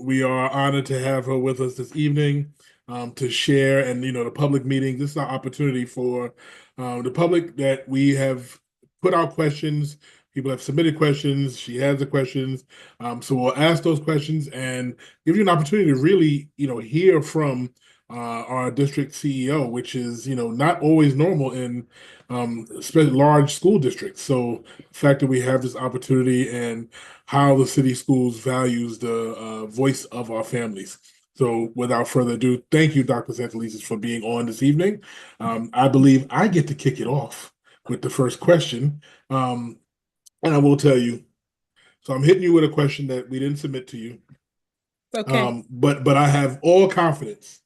We are honored to have her with us this evening to share, and the public meeting. This is our opportunity for the public that we have put out questions. People have submitted questions. She has the questions. So we'll ask those questions and give you an opportunity to really, hear from our district CEO, which is, not always normal in large school districts. So the fact that we have this opportunity and how the city schools values the voice of our families. So without further ado, thank you, Dr. Santelises, for being on this evening. I believe I get to kick it off with the first question. And I will tell you, so I'm hitting you with a question that we didn't submit to you. Okay. But I have all confidence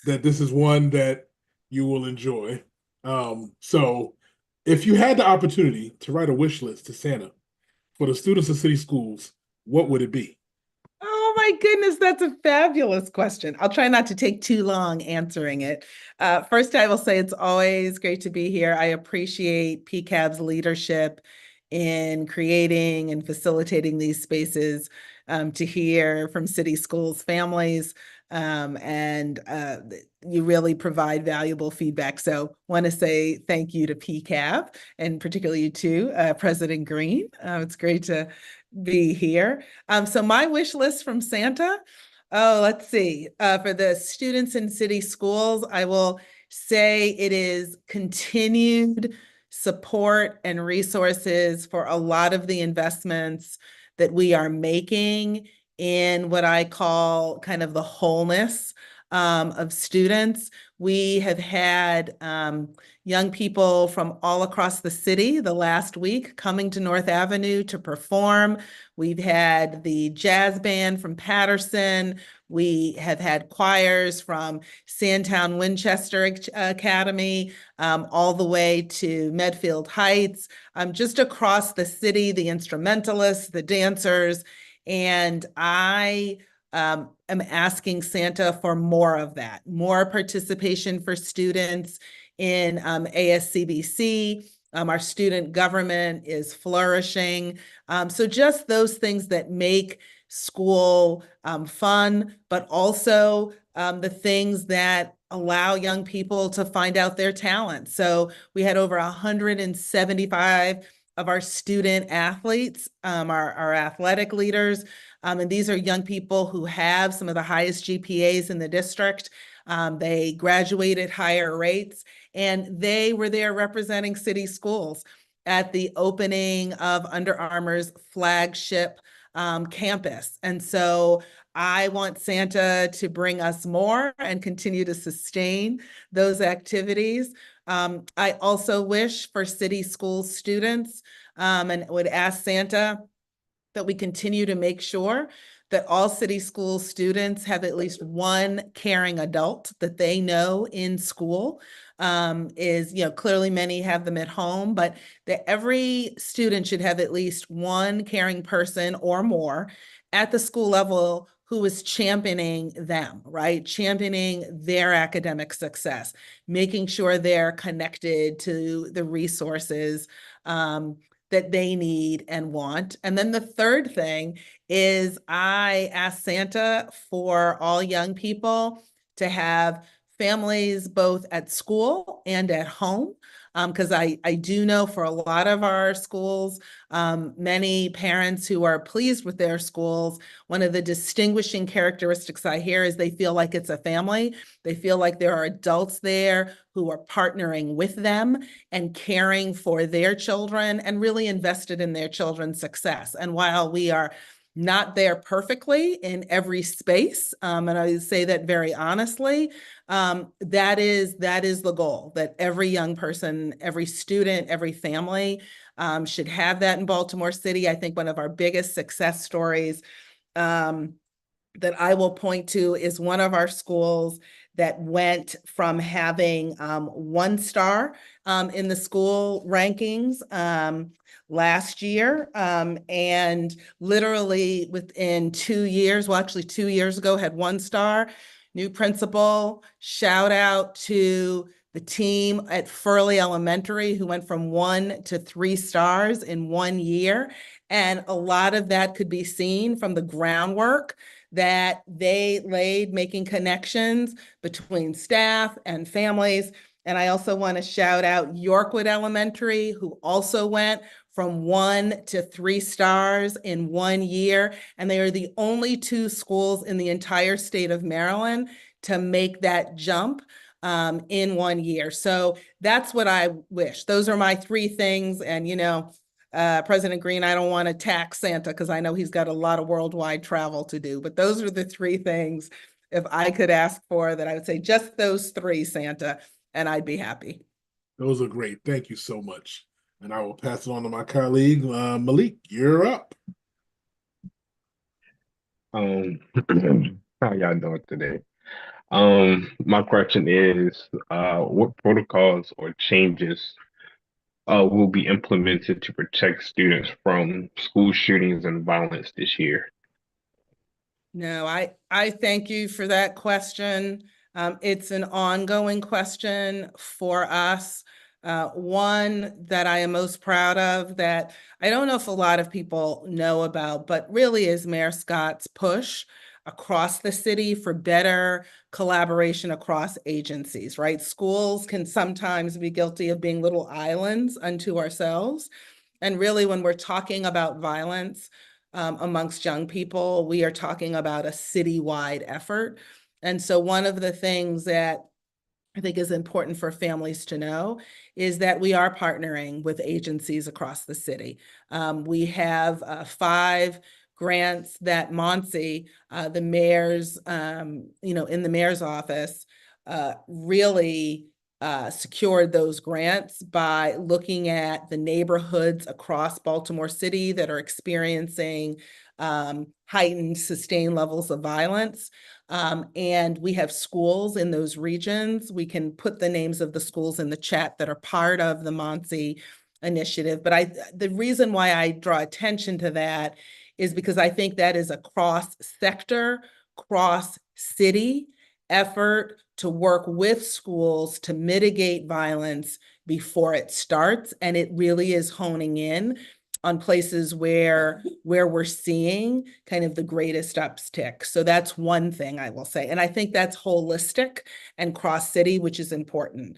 that this is one that you will enjoy. So if you had the opportunity to write a wish list to Santa for the students of city schools, what would it be? Oh my goodness, that's a fabulous question. I'll try not to take too long answering it. First, I will say it's always great to be here. I appreciate PCAB's leadership in creating and facilitating these spaces to hear from city schools, families, and you really provide valuable feedback. So want to say thank you to PCAB and particularly you too, President Green. It's great to be here. So my wish list from Santa, oh, let's see. For the students in city schools, I will say it is continued support and resources for a lot of the investments that we are making in what I call kind of the wholeness of students. We have had young people from all across the city the last week coming to North Avenue to perform. We've had the jazz band from Patterson. We have had choirs from Sandtown Winchester Academy, all the way to Medfield Heights, just across the city, the instrumentalists, the dancers. And I am asking Santa for more of that, more participation for students in ASCBC. Our student government is flourishing. So just those things that make school fun, but also the things that allow young people to find out their talents. So we had over 175 of our student athletes, our athletic leaders, and these are young people who have some of the highest GPAs in the district. They graduated higher rates, and they were there representing city schools at the opening of Under Armour's flagship campus. And so I want Santa to bring us more and continue to sustain those activities. I also wish for city school students and would ask Santa that we continue to make sure that all city school students have at least one caring adult that they know in school. Clearly many have them at home, but that every student should have at least one caring person or more at the school level who is championing them, right? Championing their academic success, making sure they're connected to the resources that they need and want. And then the third thing is I ask Santa for all young people to have families both at school and at home. Because I do know for a lot of our schools, many parents who are pleased with their schools, one of the distinguishing characteristics I hear is they feel like it's a family. They feel like there are adults there who are partnering with them and caring for their children and really invested in their children's success. And while we are not there perfectly in every space, and I say that very honestly, that is the goal, that every young person, every student, every family should have that in Baltimore City. I think one of our biggest success stories that I will point to is one of our schools that went from having 1 star in the school rankings last year, and literally within 2 years, well, actually 2 years ago, had 1 star. New principal, shout out to the team at Furley Elementary who went from 1 to 3 stars in 1 year. And a lot of that could be seen from the groundwork that they laid, making connections between staff and families. And I also want to shout out Yorkwood Elementary, who also went from 1 to 3 stars in 1 year. And they are the only 2 schools in the entire state of Maryland to make that jump in 1 year. So that's what I wish. Those are my 3 things. And, President Green, I don't want to tax Santa because I know he's got a lot of worldwide travel to do, but those are the 3 things if I could ask for that, I would say just those three, Santa, and I'd be happy. Those are great. Thank you so much. And I will pass it on to my colleague, Malik. You're up. Um, how y'all doing today? My question is, what protocols or changes will be implemented to protect students from school shootings and violence this year? No, I thank you for that question. It's an ongoing question for us. One that I am most proud of that I don't know if a lot of people know about, but really is Mayor Scott's push across the city for better collaboration across agencies, right? Schools can sometimes be guilty of being little islands unto ourselves. And really, when we're talking about violence, amongst young people, we are talking about a citywide effort. And so one of the things that I think is important for families to know is that we are partnering with agencies across the city. We have 5 grants that Monsi, the mayor's, in the mayor's office, really secured those grants by looking at the neighborhoods across Baltimore City that are experiencing heightened, sustained levels of violence. And we have schools in those regions. We can put the names of the schools in the chat that are part of the Monsi initiative. But the reason why I draw attention to that is because I think that is a cross-sector, cross-city effort to work with schools to mitigate violence before it starts. And it really is honing in on places where we're seeing kind of the greatest uptick. So that's one thing I will say. And I think that's holistic and cross-city, which is important.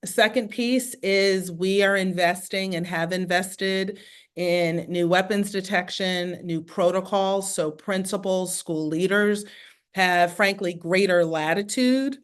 Second piece is we are investing and have invested in new weapons detection, new protocols. So principals, school leaders have frankly greater latitude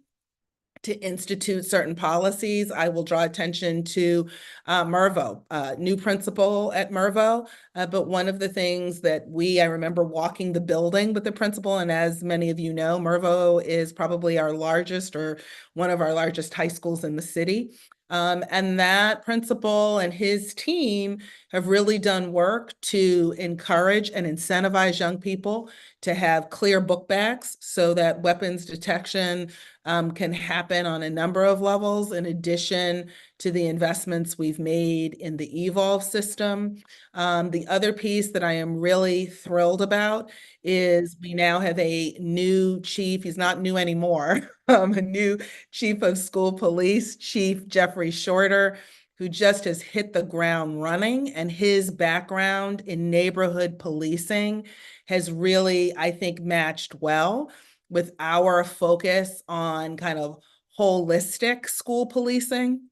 to institute certain policies. I will draw attention to Mervo, new principal at Mervo. But one of the things that I remember walking the building with the principal, and as many of you know, Mervo is probably our largest or one of our largest high schools in the city. And that principal and his team have really done work to encourage and incentivize young people to have clear book bags so that weapons detection can happen on a number of levels, in addition to the investments we've made in the Evolve system. The other piece that I am really thrilled about is we now have a new chief. He's not new anymore, a new chief of school police, Chief Jeffrey Shorter, who just has hit the ground running, and his background in neighborhood policing has really, I think, matched well with our focus on kind of holistic school policing.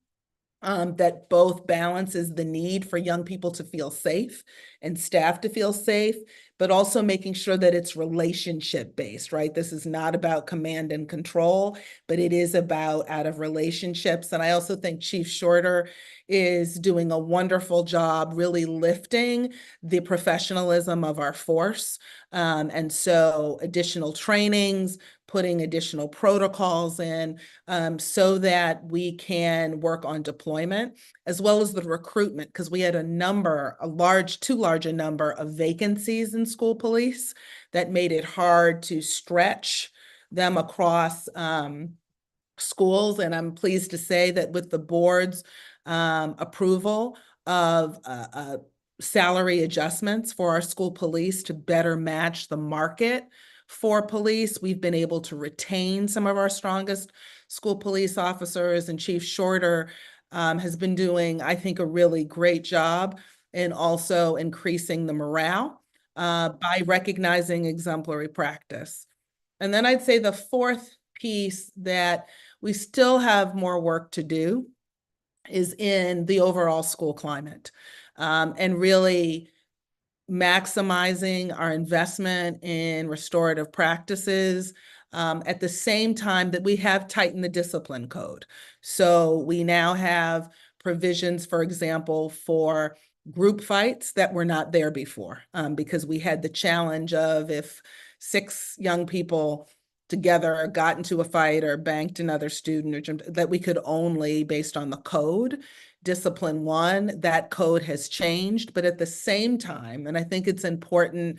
That both balances the need for young people to feel safe and staff to feel safe, but also making sure that it's relationship based, right? This is not about command and control, but it is about out of relationships. And I also think Chief Shorter is doing a wonderful job really lifting the professionalism of our force. And so additional trainings, putting additional protocols in so that we can work on deployment as well as the recruitment, because we had too large a number of vacancies in school police that made it hard to stretch them across schools. And I'm pleased to say that with the board's approval of salary adjustments for our school police to better match the market for police, we've been able to retain some of our strongest school police officers, and Chief Shorter has been doing, I think, a really great job in also increasing the morale by recognizing exemplary practice. And then I'd say the fourth piece that we still have more work to do is in the overall school climate, and really maximizing our investment in restorative practices at the same time that we have tightened the discipline code. So we now have provisions, for example, for group fights that were not there before, because we had the challenge of if 6 young people together, got into a fight or banked another student, or that we could only, based on the code, discipline one. That code has changed, but at the same time, and I think it's important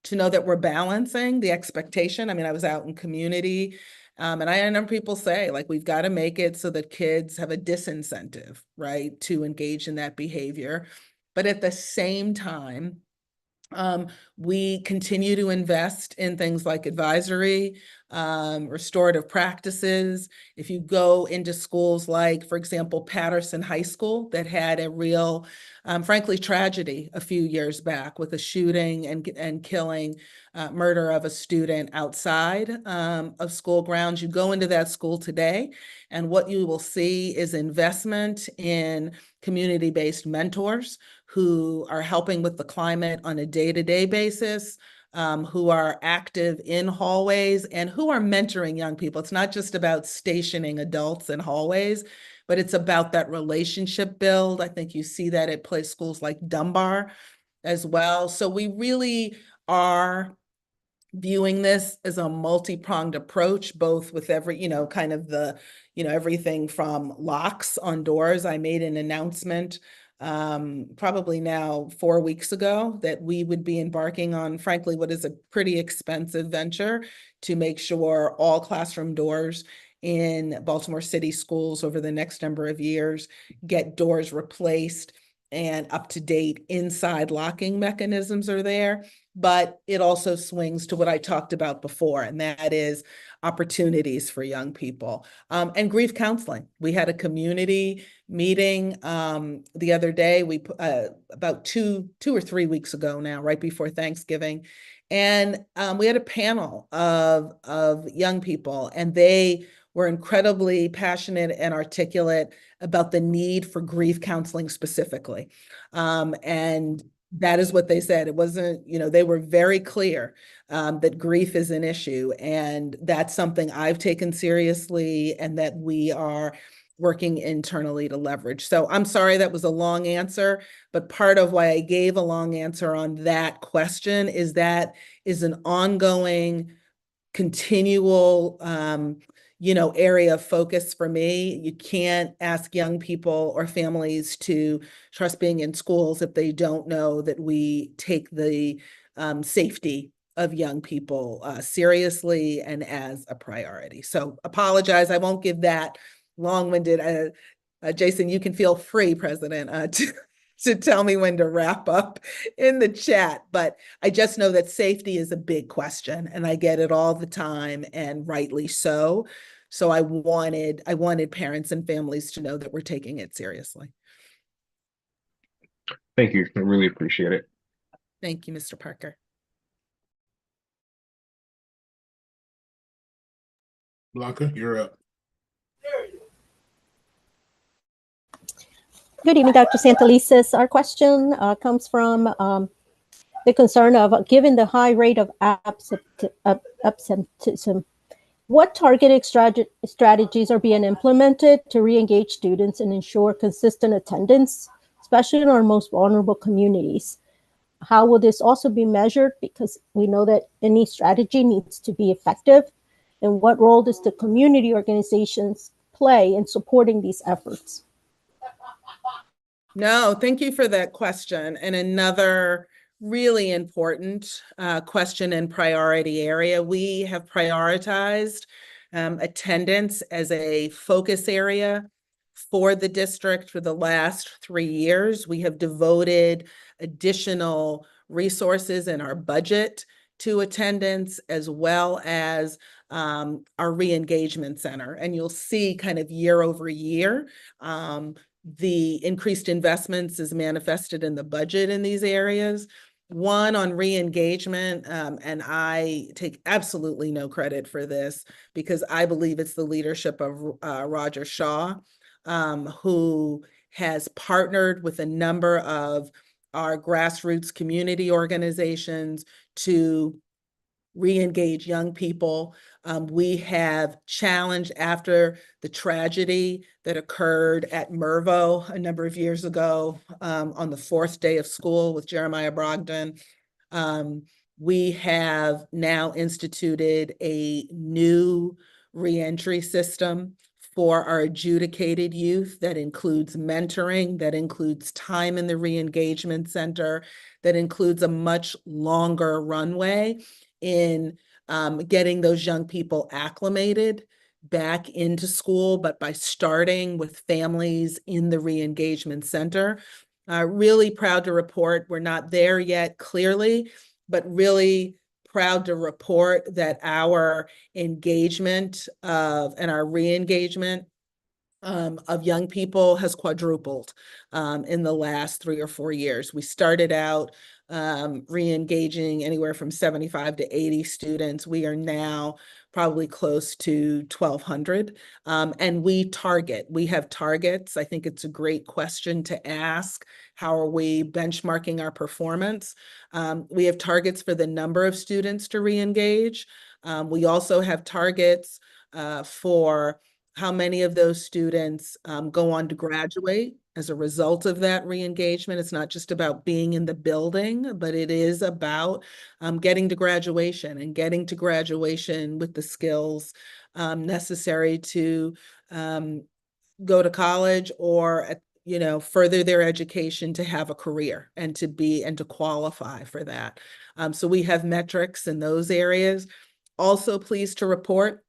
to know that we're balancing the expectation. I mean, I was out in community, and I remember people say, like, we've got to make it so that kids have a disincentive, right, to engage in that behavior. But at the same time, we continue to invest in things like advisory, restorative practices. If you go into schools like, for example, Patterson High School, that had a real, frankly, tragedy a few years back with a shooting and killing, murder of a student outside of school grounds. You go into that school today, and what you will see is investment in community-based mentors who are helping with the climate on a day-to-day basis, who are active in hallways and who are mentoring young people. It's not just about stationing adults in hallways, but it's about that relationship build. I think you see that at play schools like Dunbar as well. So we really are viewing this as a multi-pronged approach, both with every, kind of the, everything from locks on doors. I made an announcement probably now 4 weeks ago that we would be embarking on, frankly, what is a pretty expensive venture to make sure all classroom doors in Baltimore City schools over the next number of years get doors replaced and up to date inside locking mechanisms are there. But it also swings to what I talked about before, and that is opportunities for young people, and grief counseling. We had a community meeting the other day, about two or 3 weeks ago now, right before Thanksgiving. And we had a panel of young people, and they were incredibly passionate and articulate about the need for grief counseling specifically. And that is what they said. It wasn't, they were very clear that grief is an issue, and that's something I've taken seriously and that we are working internally to leverage. So I'm sorry that was a long answer, but part of why I gave a long answer on that question is that is an ongoing, continual area of focus for me. You can't ask young people or families to trust being in schools if they don't know that we take the safety of young people seriously and as a priority. So apologize, I won't give that long-winded. Jason, you can feel free, President, to tell me when to wrap up in the chat, but I just know that safety is a big question, and I get it all the time, and rightly so. So I wanted parents and families to know that we're taking it seriously. Thank you. I really appreciate it. Thank you, Mr. Parker. Blanca, you're up. Good evening, Dr. Santelises. Our question comes from the concern of, given the high rate of absenteeism, what targeted strategies are being implemented to re-engage students and ensure consistent attendance, especially in our most vulnerable communities? How will this also be measured? Because we know that any strategy needs to be effective. And what role does the community organizations play in supporting these efforts? No, thank you for that question. And another really important question and priority area. We have prioritized attendance as a focus area for the district for the last 3 years. We have devoted additional resources in our budget to attendance, as well as our re-engagement center. And you'll see kind of year over year, the increased investments is manifested in the budget in these areas. One on re-engagement, and I take absolutely no credit for this because I believe it's the leadership of Roger Shaw, who has partnered with a number of our grassroots community organizations to re-engage young people. We have challenged, after the tragedy that occurred at Mervo a number of years ago, on the 4th day of school with Jeremiah Brogdon, We have now instituted a new reentry system for our adjudicated youth that includes mentoring, that includes time in the re-engagement center, that includes a much longer runway in getting those young people acclimated back into school, but by starting with families in the re-engagement center. Really proud to report we're not there yet, clearly, but really proud to report that our engagement and our re-engagement of young people has quadrupled in the last 3 or 4 years. We started out re-engaging anywhere from 75 to 80 students. We are now probably close to 1,200. And we have targets. I think it's a great question to ask. How are we benchmarking our performance? We have targets for the number of students to re-engage. We also have targets for how many of those students go on to graduate as a result of that re-engagement. It's not just about being in the building, but it is about getting to graduation and getting to graduation with the skills necessary to go to college or further their education to have a career and to qualify for that. So we have metrics in those areas. Also pleased to report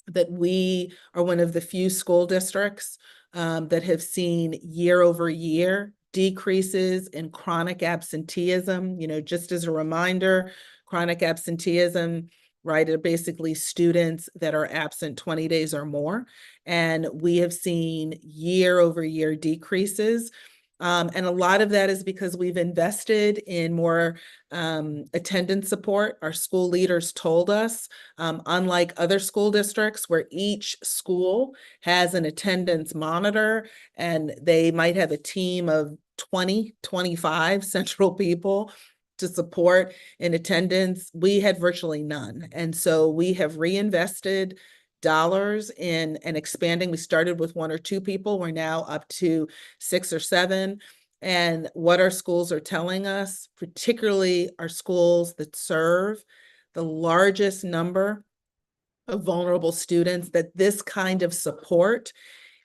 that we are one of the few school districts that have seen year over year decreases in chronic absenteeism. Just as a reminder, chronic absenteeism, right, are basically students that are absent 20 days or more. And we have seen year over year decreases. And a lot of that is because we've invested in more attendance support. Our school leaders told us, unlike other school districts where each school has an attendance monitor and they might have a team of 20, 25 central people to support in attendance, we had virtually none. And so we have reinvested dollars in and expanding. We started with 1 or 2 people. We're now up to 6 or 7. And what our schools are telling us, particularly our schools that serve the largest number of vulnerable students, that this kind of support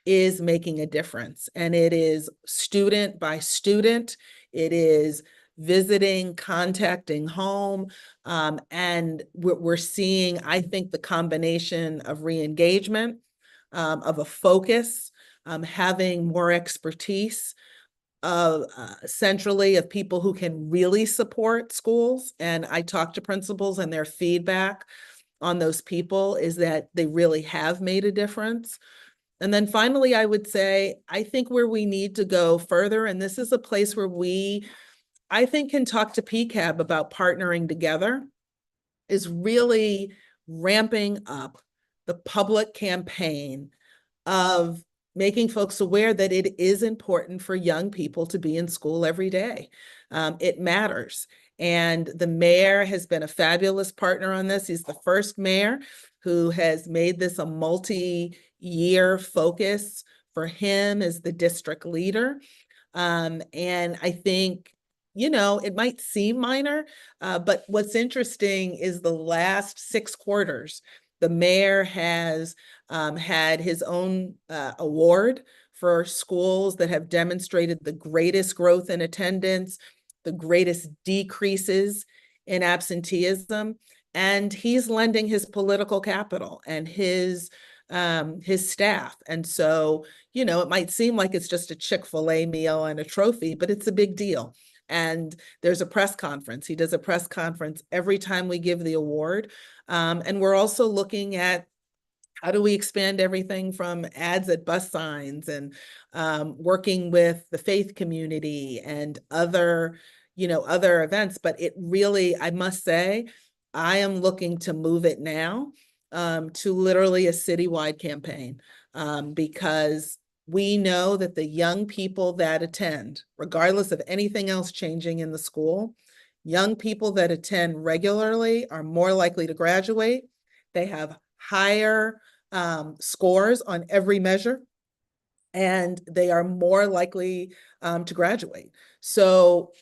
is making a difference. And it is student by student. It is visiting, contacting home. And we're seeing, I think, the combination of re-engagement, of a focus, having more expertise centrally of people who can really support schools. And I talk to principals and their feedback on those people is that they really have made a difference. And then finally, I would say, I think where we need to go further, and this is a place where I think can talk to PCAB about partnering together, is really ramping up the public campaign of making folks aware that it is important for young people to be in school every day. It matters. And the mayor has been a fabulous partner on this. He's the first mayor who has made this a multi-year focus for him as the district leader. And I think, it might seem minor, but what's interesting is the last 6 quarters, the mayor has had his own award for schools that have demonstrated the greatest growth in attendance, the greatest decreases in absenteeism, and he's lending his political capital and his staff. And so, it might seem like it's just a Chick-fil-A meal and a trophy, but it's a big deal. And there's a press conference. He does a press conference every time we give the award. And we're also looking at how do we expand everything from ads at bus signs and working with the faith community and other events. But it really, I must say, I am looking to move it now to literally a citywide campaign because we know that the young people that attend, regardless of anything else changing in the school, young people that attend regularly are more likely to graduate. They have higher scores on every measure, and they are more likely to graduate. So,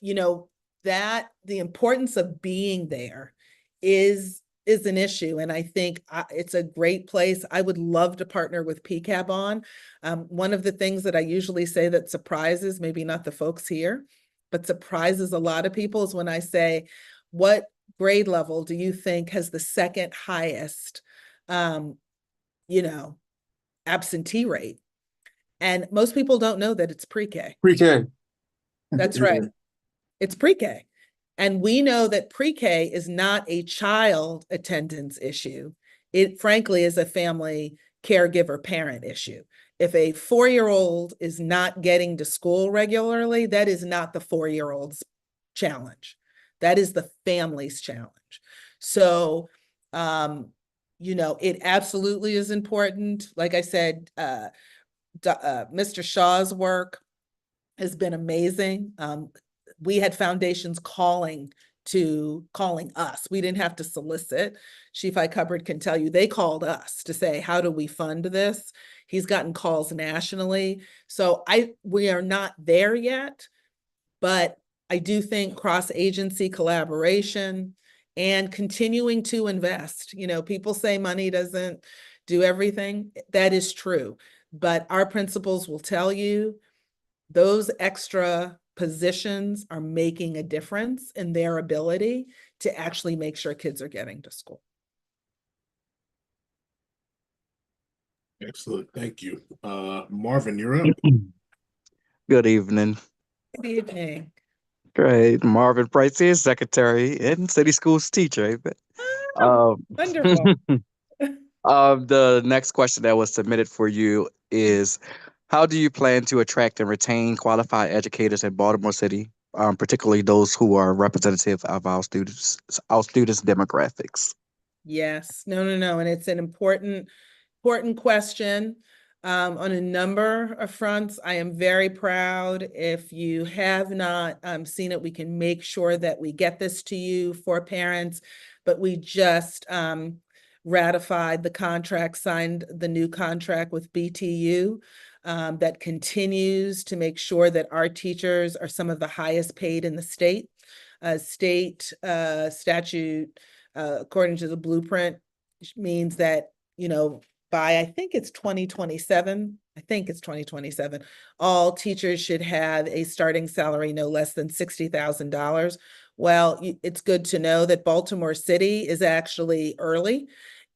that the importance of being there is an issue. And I think it's a great place. I would love to partner with PCAB on. One of the things that I usually say that surprises, maybe not the folks here, but surprises a lot of people is when I say, what grade level do you think has the second highest, absentee rate? And most people don't know that it's pre-K. Pre-K. That's right. It's pre-K. And we know that pre-K is not a child attendance issue. It frankly is a family caregiver parent issue. If a 4-year-old is not getting to school regularly, that is not the 4-year-old's challenge. That is the family's challenge. So, it absolutely is important. Like I said, Mr. Shaw's work has been amazing. We had foundations calling us. We didn't have to solicit. Chief Cupboard can tell you, they called us to say, how do we fund this? He's gotten calls nationally. So we are not there yet, but I do think cross-agency collaboration and continuing to invest. People say money doesn't do everything. That is true. But our principals will tell you those extra positions are making a difference in their ability to actually make sure kids are getting to school. Excellent. Thank you. Marvin, you're up. Good evening. Good evening. Great. Marvin Price here, secretary and city schools teacher. Wonderful. The next question that was submitted for you is, how do you plan to attract and retain qualified educators in Baltimore City, particularly those who are representative of our students' demographics? Yes. No. And it's an important question on a number of fronts. I am very proud. If you have not seen it, we can make sure that we get this to you for parents. But we just ratified the contract, signed the new contract with BTU that continues to make sure that our teachers are some of the highest paid in the state. State statute, according to the blueprint, means that, by I think it's 2027, all teachers should have a starting salary no less than $60,000. Well, it's good to know that Baltimore City is actually early,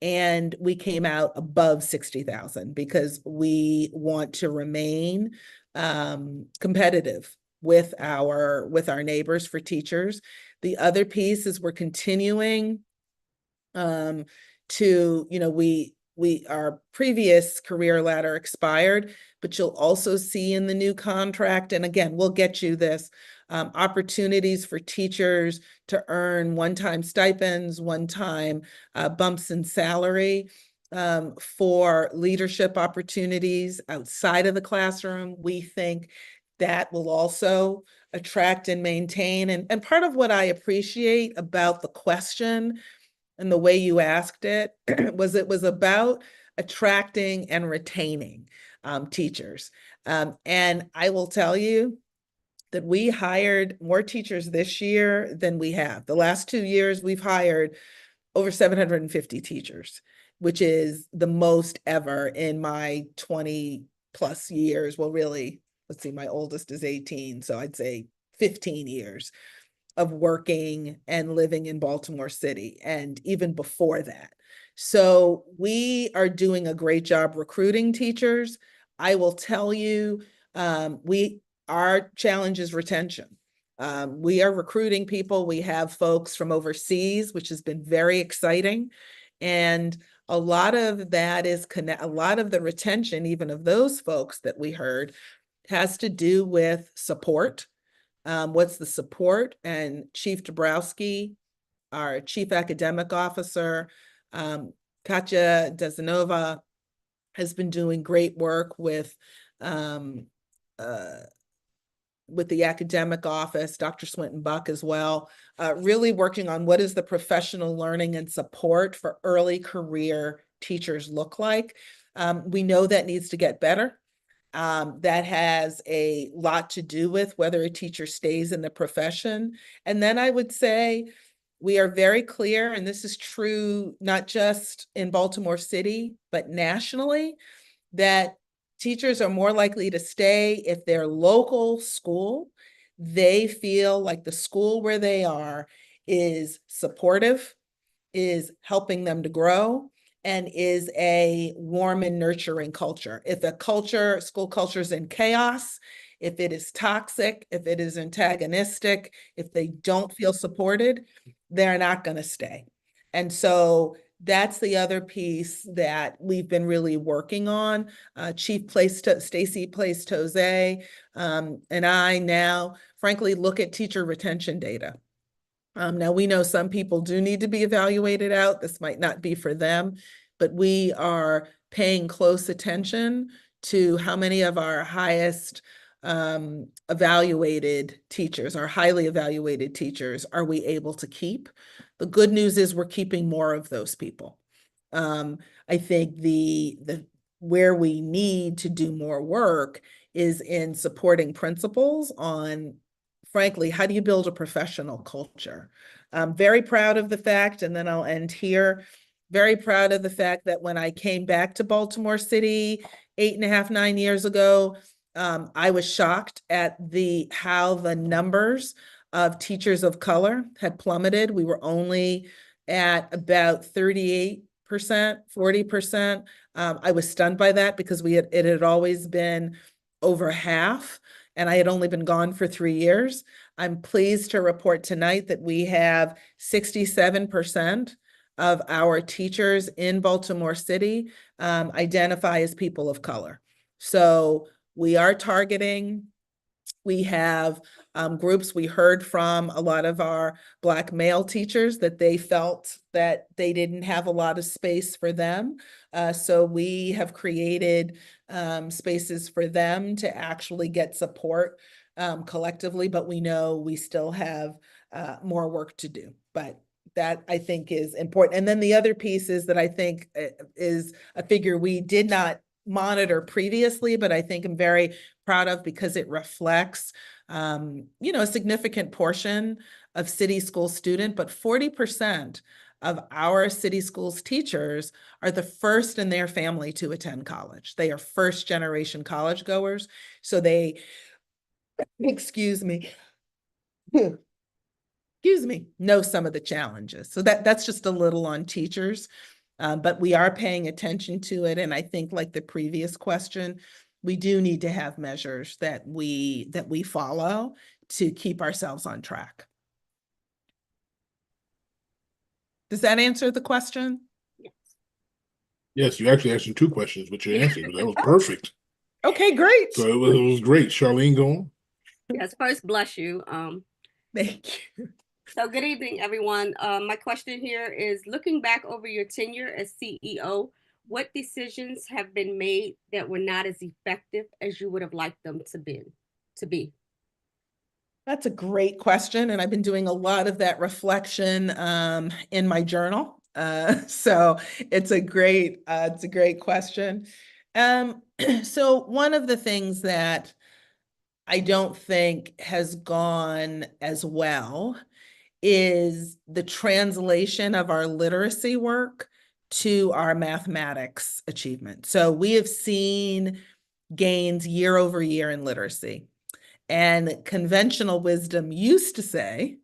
and we came out above 60,000 because we want to remain competitive with our neighbors for teachers. The other piece is we're continuing our previous career ladder expired, but you'll also see in the new contract, and again, we'll get you this, opportunities for teachers to earn one-time stipends, one-time bumps in salary for leadership opportunities outside of the classroom. We think that will also attract and maintain. And part of what I appreciate about the question and the way you asked it was about attracting and retaining teachers. And I will tell you that we hired more teachers this year than we have. The last 2 years, we've hired over 750 teachers, which is the most ever in my 20 plus years. Well, really, let's see, my oldest is 18, so I'd say 15 years of working and living in Baltimore City, and even before that. So we are doing a great job recruiting teachers. I will tell you, our challenge is retention. We are recruiting people. We have folks from overseas, which has been very exciting. And a lot of that is a lot of the retention, even of those folks that we heard, has to do with support. What's the support? And Chief Dabrowski, our Chief Academic Officer, Katya Dezanova, has been doing great work with the academic office, Dr. Swinton Buck as well, really working on what is the professional learning and support for early career teachers look like. We know that needs to get better. That has a lot to do with whether a teacher stays in the profession. And then I would say we are very clear, and this is true not just in Baltimore City, but nationally, that teachers are more likely to stay if their local school, they feel like the school where they are is supportive, is helping them to grow, and is a warm and nurturing culture. If the culture, school culture is in chaos, if it is toxic, if it is antagonistic, if they don't feel supported, they're not going to stay. And so that's the other piece that we've been really working on. Chief Stacy Place-Tose and I now, frankly, look at teacher retention data. Now, we know some people do need to be evaluated out. This might not be for them, but we are paying close attention to how many of our highest evaluated teachers, our highly evaluated teachers, are we able to keep? The good news is we're keeping more of those people. I think the where we need to do more work is in supporting principals on, frankly, how do you build a professional culture? I'm very proud of the fact, and then I'll end here, very proud of the fact that when I came back to Baltimore City 8.5, 9 years ago, I was shocked at how the numbers of teachers of color had plummeted. We were only at about 38%, 40%. I was stunned by that because it had always been over half, and I had only been gone for 3 years. I'm pleased to report tonight that we have 67% of our teachers in Baltimore City identify as people of color. So we are targeting. We have groups. We heard from a lot of our Black male teachers that they felt that they didn't have a lot of space for them. So we have created spaces for them to actually get support collectively, but we know we still have more work to do. But that, I think, is important. And then the other piece is that I think is a figure we did not monitor previously, but I think I'm very proud of because it reflects, a significant portion of city school student, but 40% of our city schools teachers are the first in their family to attend college. They are first generation college goers. So they, excuse me, know some of the challenges. So that's just a little on teachers. But we are paying attention to it. And I think, like the previous question, we do need to have measures that we follow to keep ourselves on track. Does that answer the question? Yes, you actually asked 2 questions, but you answered. That was perfect. Okay, great. So it was great. Charlene, go on. Yes, first, bless you. Thank you. So good evening, everyone. My question here is, looking back over your tenure as CEO, what decisions have been made that were not as effective as you would have liked them to be? That's a great question. And I've been doing a lot of that reflection in my journal. So it's a great question. So one of the things that I don't think has gone as well is the translation of our literacy work to our mathematics achievement. So we have seen gains year over year in literacy. And conventional wisdom used to say,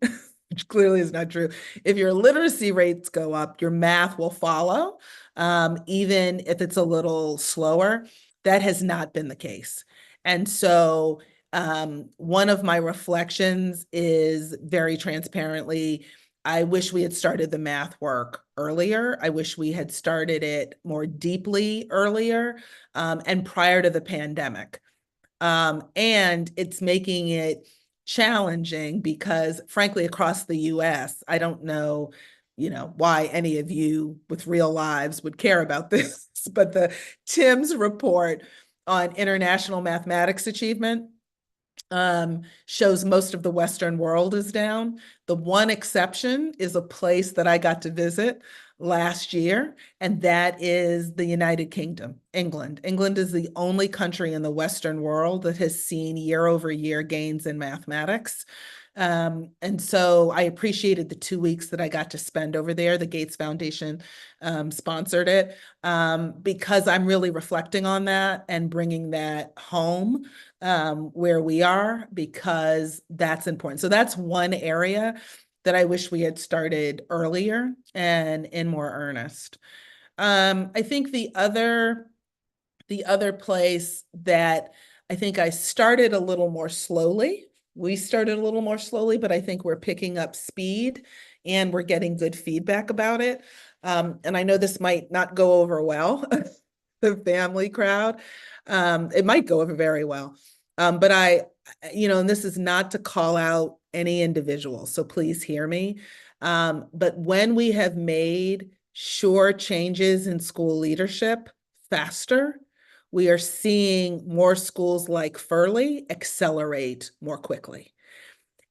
which clearly is not true, if your literacy rates go up, your math will follow, even if it's a little slower. That has not been the case. And so one of my reflections is, very transparently, I wish we had started the math work earlier. I wish we had started it more deeply earlier and prior to the pandemic. And it's making it challenging because, frankly, across the US, I don't know, why any of you with real lives would care about this, but the TIMSS report on international mathematics achievement shows most of the Western world is down. The one exception is a place that I got to visit last year, and that is the United Kingdom, England. England is the only country in the Western world that has seen year-over-year gains in mathematics. And so I appreciated the 2 weeks that I got to spend over there. The Gates Foundation sponsored it because I'm really reflecting on that and bringing that home where we are, because that's important. So that's one area that I wish we had started earlier and in more earnest. I think the other place that I think I started a little more slowly, we started a little more slowly, but I think we're picking up speed and we're getting good feedback about it. And I know this might not go over well, the family crowd. It might go over very well. But and this is not to call out any individual, so please hear me. But when we have made sure changes in school leadership faster, we are seeing more schools like Furley accelerate more quickly.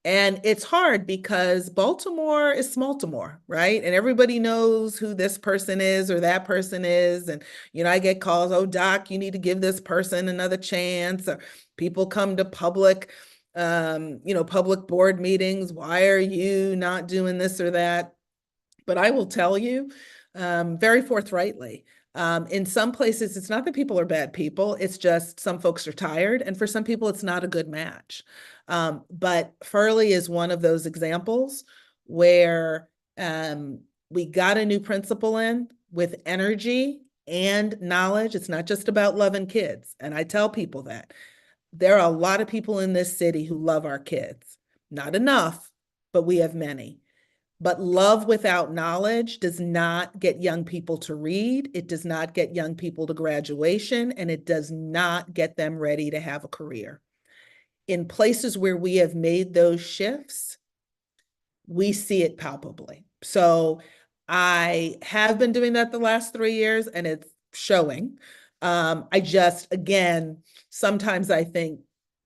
And it's hard because Baltimore is Smaltimore, right? And everybody knows who this person is or that person is. And, I get calls, oh, doc, you need to give this person another chance. Or people come to public board meetings. Why are you not doing this or that? But I will tell you very forthrightly, in some places, it's not that people are bad people. It's just some folks are tired. And for some people, it's not a good match. But Furley is one of those examples where we got a new principal in with energy and knowledge. It's not just about loving kids. And I tell people that. There are a lot of people in this city who love our kids. Not enough, but we have many. But love without knowledge does not get young people to read. It does not get young people to graduation, and it does not get them ready to have a career. In places where we have made those shifts, we see it palpably. So I have been doing that the last 3 years, and it's showing. Again, sometimes I think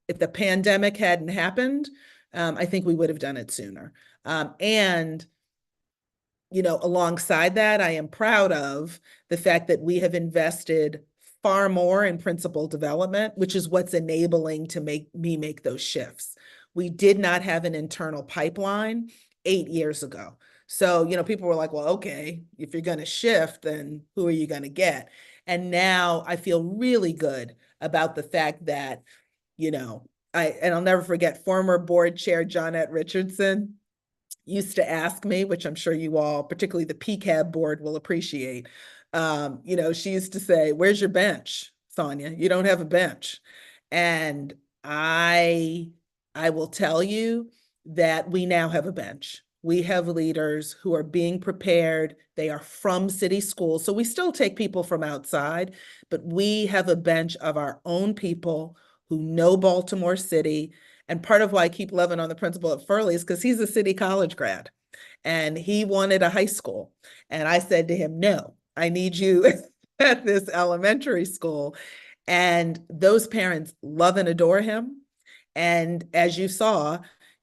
if the pandemic hadn't happened, I think we would have done it sooner. Alongside that, I am proud of the fact that we have invested far more in principal development, which is what's enabling to make those shifts. We did not have an internal pipeline 8 years ago. So, people were like, well, okay, if you're going to shift, then who are you going to get? And now I feel really good about the fact that, I'll never forget former board chair Johnette Richardson used to ask me, which I'm sure you all, particularly the PCAB board, will appreciate. She used to say, where's your bench, Sonia? You don't have a bench. And I will tell you that we now have a bench. We have leaders who are being prepared. They are from city schools. So we still take people from outside, but we have a bench of our own people who know Baltimore City. And part of why I keep loving on the principal at Furley is because he's a city college grad and he wanted a high school. And I said to him, no, I need you at this elementary school. And those parents love and adore him. And as you saw,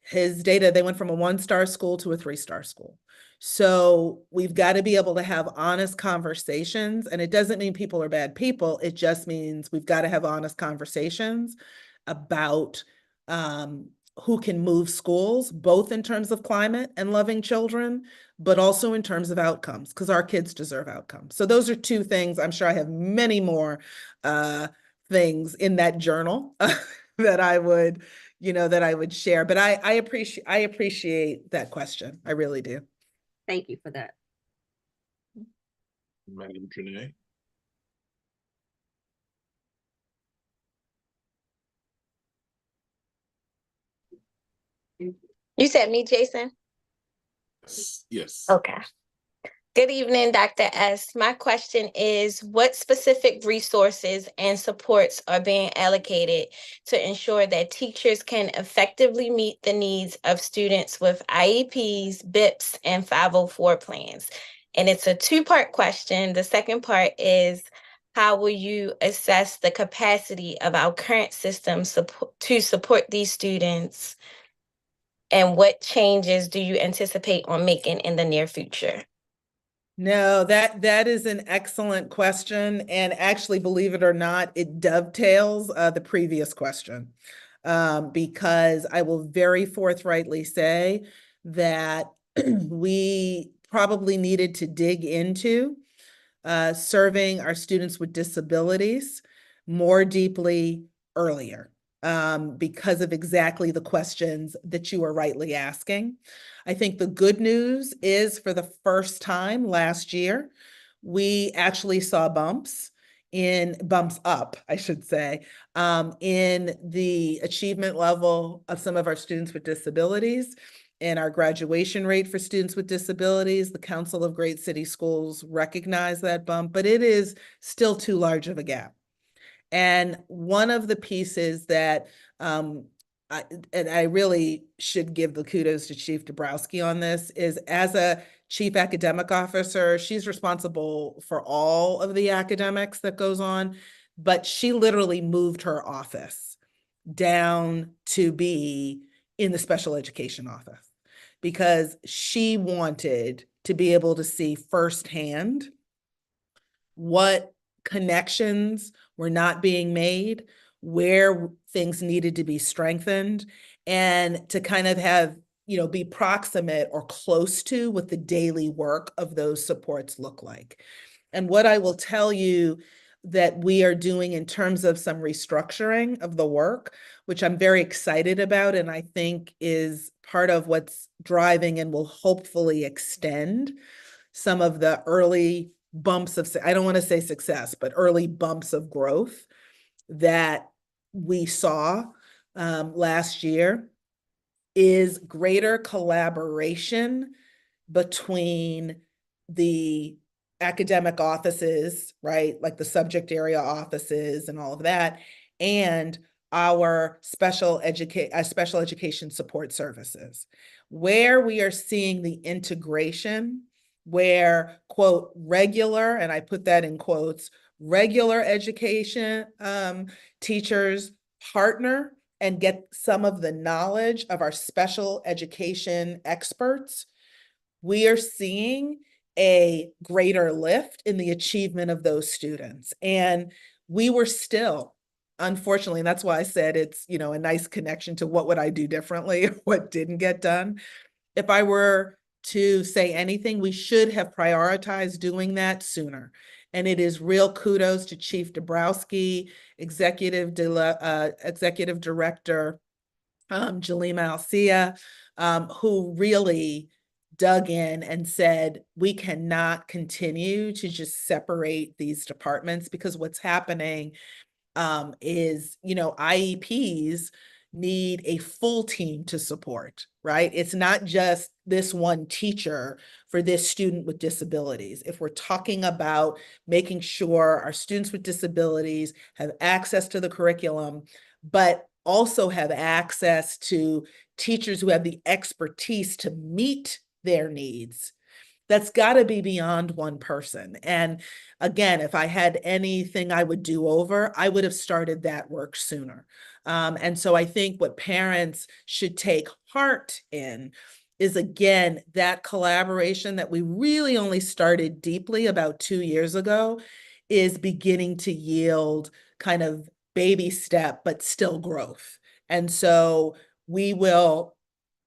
his data, they went from a 1-star school to a 3-star school. So we've got to be able to have honest conversations. And it doesn't mean people are bad people. It just means we've got to have honest conversations about who can move schools, both in terms of climate and loving children, but also in terms of outcomes, because our kids deserve outcomes. So those are 2 things. I'm sure I have many more things in that journal that I would share. But I appreciate that question. I really do. Thank you for that. Madam Trinae. You said me, Jason? Yes. Okay. Good evening, Dr. S. My question is, what specific resources and supports are being allocated to ensure that teachers can effectively meet the needs of students with IEPs, BIPs, and 504 plans? And it's a 2-part question. The second part is, how will you assess the capacity of our current system to support these students? And what changes do you anticipate on making in the near future? No, that is an excellent question. And actually, believe it or not, it dovetails the previous question. Because I will very forthrightly say that we probably needed to dig into serving our students with disabilities more deeply earlier, because of exactly the questions that you are rightly asking. I think the good news is for the first time last year, we actually saw bumps up, I should say, in the achievement level of some of our students with disabilities and our graduation rate for students with disabilities. The Council of Great City Schools recognize that bump, but it is still too large of a gap. And one of the pieces that, and I really should give the kudos to Chief Dabrowski on this, is as a chief academic officer, she's responsible for all of the academics that goes on, but she literally moved her office down to be in the special education office because she wanted to be able to see firsthand what connections were not being made, where things needed to be strengthened, and to kind of have, be proximate or close to what the daily work of those supports look like. And what I will tell you that we are doing in terms of some restructuring of the work, which I'm very excited about, and I think is part of what's driving and will hopefully extend some of the early bumps of, I don't want to say success, but early bumps of growth that we saw last year, is greater collaboration between the academic offices, right? Like the subject area offices and all of that, and our special education support services, where we are seeing the integration, where, quote, regular, and I put that in quotes, regular education teachers partner and get some of the knowledge of our special education experts, we are seeing a greater lift in the achievement of those students. And we were still, unfortunately, and that's why I said it's, a nice connection to what would I do differently, what didn't get done. If I were to say anything, we should have prioritized doing that sooner. And it is real kudos to Chief Dabrowski, Executive Director Jalima Alcia, who really dug in and said, we cannot continue to just separate these departments, because what's happening is, IEPs need a full team to support, right? It's not just this one teacher for this student with disabilities. If we're talking about making sure our students with disabilities have access to the curriculum, but also have access to teachers who have the expertise to meet their needs, that's got to be beyond one person. And again, if I had anything I would do over, I would have started that work sooner. And so I think what parents should take heart in is, again, that collaboration that we really only started deeply about 2 years ago is beginning to yield kind of baby step, but still growth. And so we will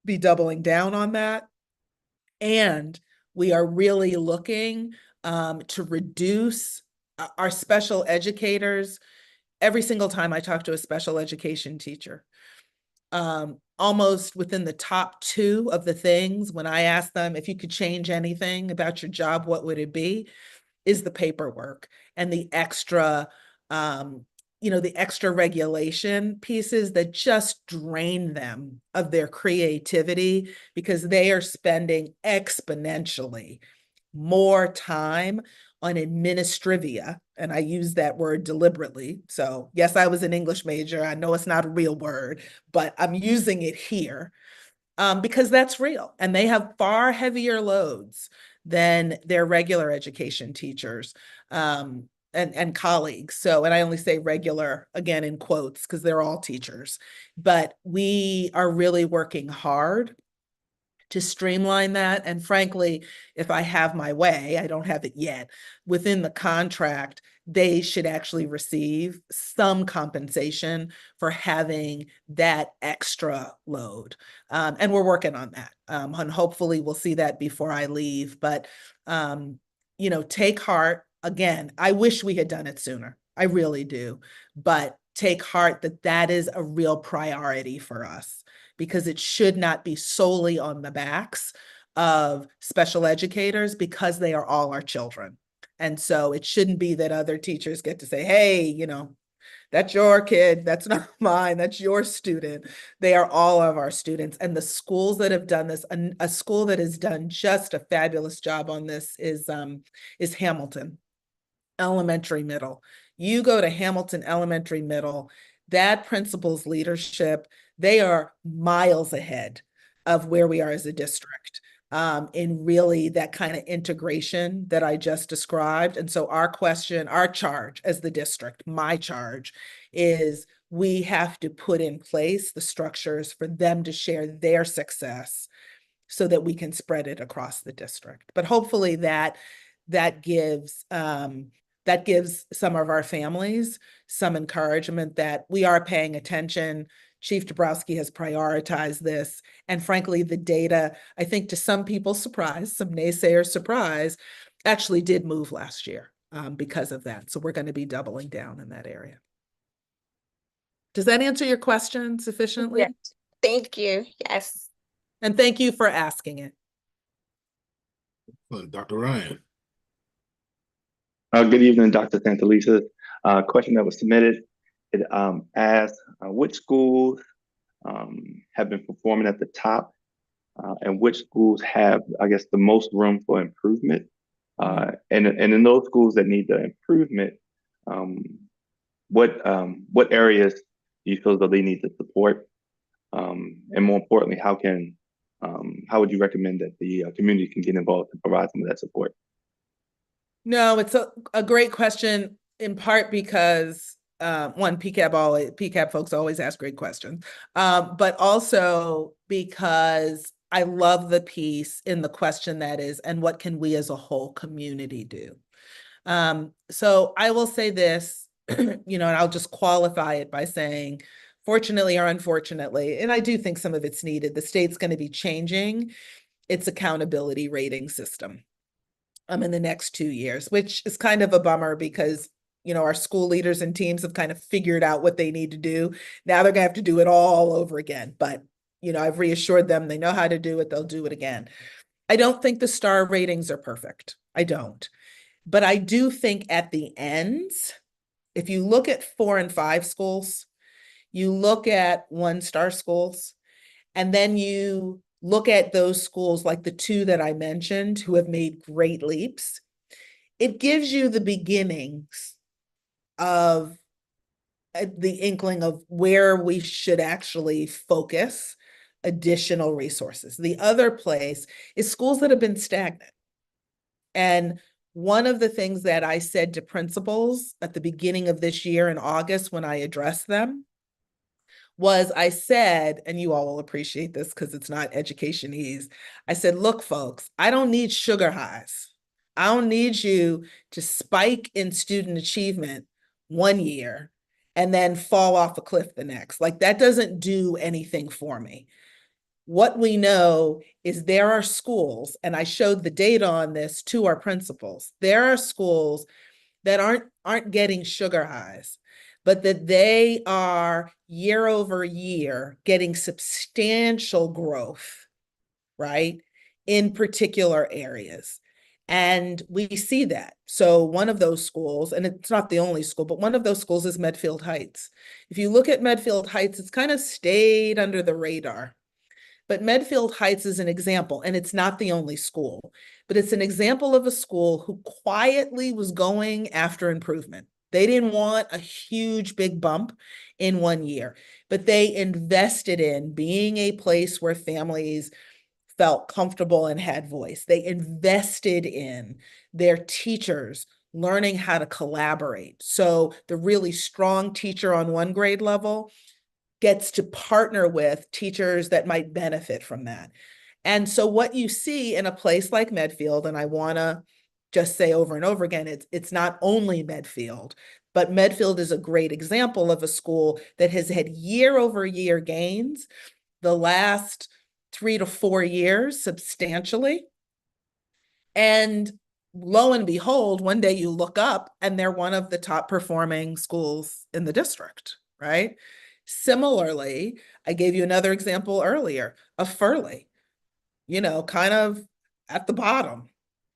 be doubling down on that. And we are really looking to reduce our special educators. Every single time I talk to a special education teacher, almost within the top 2 of the things, when I ask them, if you could change anything about your job, what would it be? Is the paperwork and the extra regulation pieces that just drain them of their creativity, because they are spending exponentially more time on administrivia. And I use that word deliberately. So yes, I was an English major. I know it's not a real word, but I'm using it here because that's real. And they have far heavier loads than their regular education teachers and colleagues. So, and I only say regular, again, in quotes, because they're all teachers. But we are really working hard to streamline that. And frankly, if I have my way, I don't have it yet, within the contract, they should actually receive some compensation for having that extra load. And we're working on that. And hopefully we'll see that before I leave. But, take heart. Again, I wish we had done it sooner. I really do. But take heart that that is a real priority for us, because it should not be solely on the backs of special educators, because they are all our children. And so it shouldn't be that other teachers get to say, hey, that's your kid, that's not mine, that's your student. They are all of our students. And the schools that have done this, a school that has done just a fabulous job on this is Hamilton Elementary Middle. You go to Hamilton Elementary Middle, that principal's leadership, they are miles ahead of where we are as a district, in really that kind of integration that I just described. And so our charge as the district, my charge is we have to put in place the structures for them to share their success so that we can spread it across the district. But hopefully that gives some of our families some encouragement that we are paying attention. Chief Dabrowski has prioritized this. And frankly, the data, I think to some people's surprise, some naysayers' surprise, actually did move last year because of that. So we're going to be doubling down in that area. Does that answer your question sufficiently? Yes. Thank you. Yes. And thank you for asking it. Dr. Ryan. Good evening, Dr. Santelises. Question that was submitted, it asked which schools have been performing at the top and which schools have, I guess, the most room for improvement. And in those schools that need the improvement, what areas do you feel that they need the support? And more importantly, how would you recommend that the community can get involved to provide some of that support? No, it's a great question, in part because one, PCAB folks always ask great questions, but also because I love the piece in the question that is, and what can we as a whole community do? So I will say this, and I'll just qualify it by saying, fortunately or unfortunately, and I do think some of it's needed, the state's going to be changing its accountability rating system in the next 2 years, which is kind of a bummer because, our school leaders and teams have kind of figured out what they need to do. Now they're gonna have to do it all over again. But, I've reassured them they know how to do it, they'll do it again. I don't think the star ratings are perfect. I don't. But I do think at the ends, if you look at 4 and 5 schools, you look at 1-star schools, and then you look at those schools like the 2 that I mentioned who have made great leaps, it gives you the beginnings of the inkling of where we should actually focus additional resources. The other place is schools that have been stagnant. And one of the things that I said to principals at the beginning of this year in August when I addressed them was I said, and you all will appreciate this because it's not educationese, I said, look, folks, I don't need sugar highs. I don't need you to spike in student achievement one year and then fall off a cliff the next. Like that doesn't do anything for me. What we know is there are schools, and I showed the data on this to our principals, there are schools that aren't getting sugar highs, but that they are year over year getting substantial growth, right, in particular areas. And we see that. So one of those schools, and it's not the only school, but one of those schools is Medfield Heights. If you look at Medfield Heights, it's kind of stayed under the radar. But Medfield Heights is an example, and it's not the only school, but it's an example of a school who quietly was going after improvement. They didn't want a huge big bump in one year, but they invested in being a place where families felt comfortable and had voice. They invested in their teachers learning how to collaborate. So the really strong teacher on one grade level gets to partner with teachers that might benefit from that. And so what you see in a place like Medfield, and I want to just say over and over again, it's not only Medfield, but Medfield is a great example of a school that has had year over year gains the last 3 to 4 years substantially. And lo and behold, one day you look up and they're one of the top performing schools in the district, right? Similarly, I gave you another example earlier of Furley, kind of at the bottom,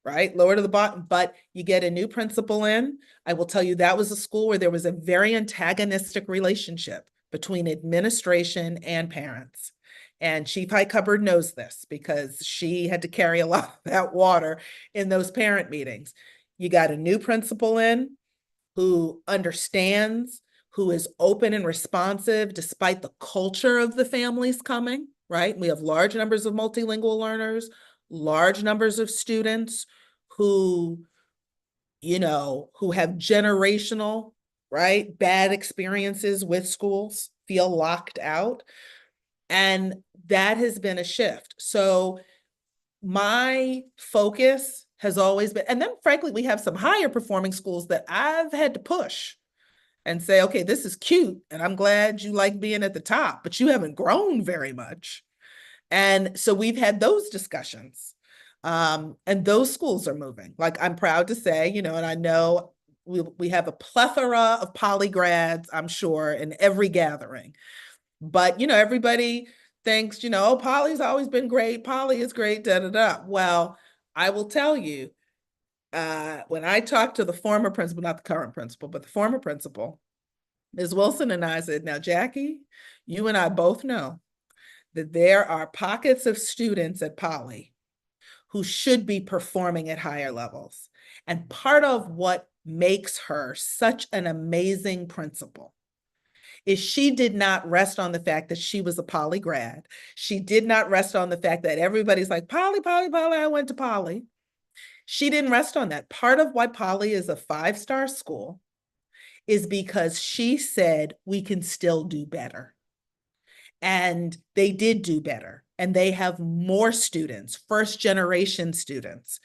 right? Lower to the bottom, but you get a new principal in. I will tell you that was a school where there was a very antagonistic relationship between administration and parents. And Chief High Cupboard knows this because she had to carry a lot of that water in those parent meetings. You got a new principal in who understands, who is open and responsive despite the culture of the families coming, right? We have large numbers of multilingual learners, large numbers of students who have generational, right, bad experiences with schools, feel locked out. And that has been a shift. So my focus has always been, and then frankly, we have some higher performing schools that I've had to push and say, okay, this is cute. And I'm glad you like being at the top, but you haven't grown very much. And so we've had those discussions. And those schools are moving. Like I'm proud to say, and I know we have a plethora of poly grads, I'm sure, in every gathering. But, everybody thinks, oh, Poly's always been great. Poly is great, da, da, da. Well, I will tell you, when I talked to the former principal, not the current principal, but the former principal, Ms. Wilson, and I said, now, Jackie, you and I both know that there are pockets of students at Poly who should be performing at higher levels. And part of what makes her such an amazing principal is she did not rest on the fact that she was a Poly grad. She did not rest on the fact that everybody's like, Poly, Poly, Poly, I went to Poly. She didn't rest on that. Part of why Poly is a 5-star school is because she said we can still do better. And they did do better. And they have more students, first generation students,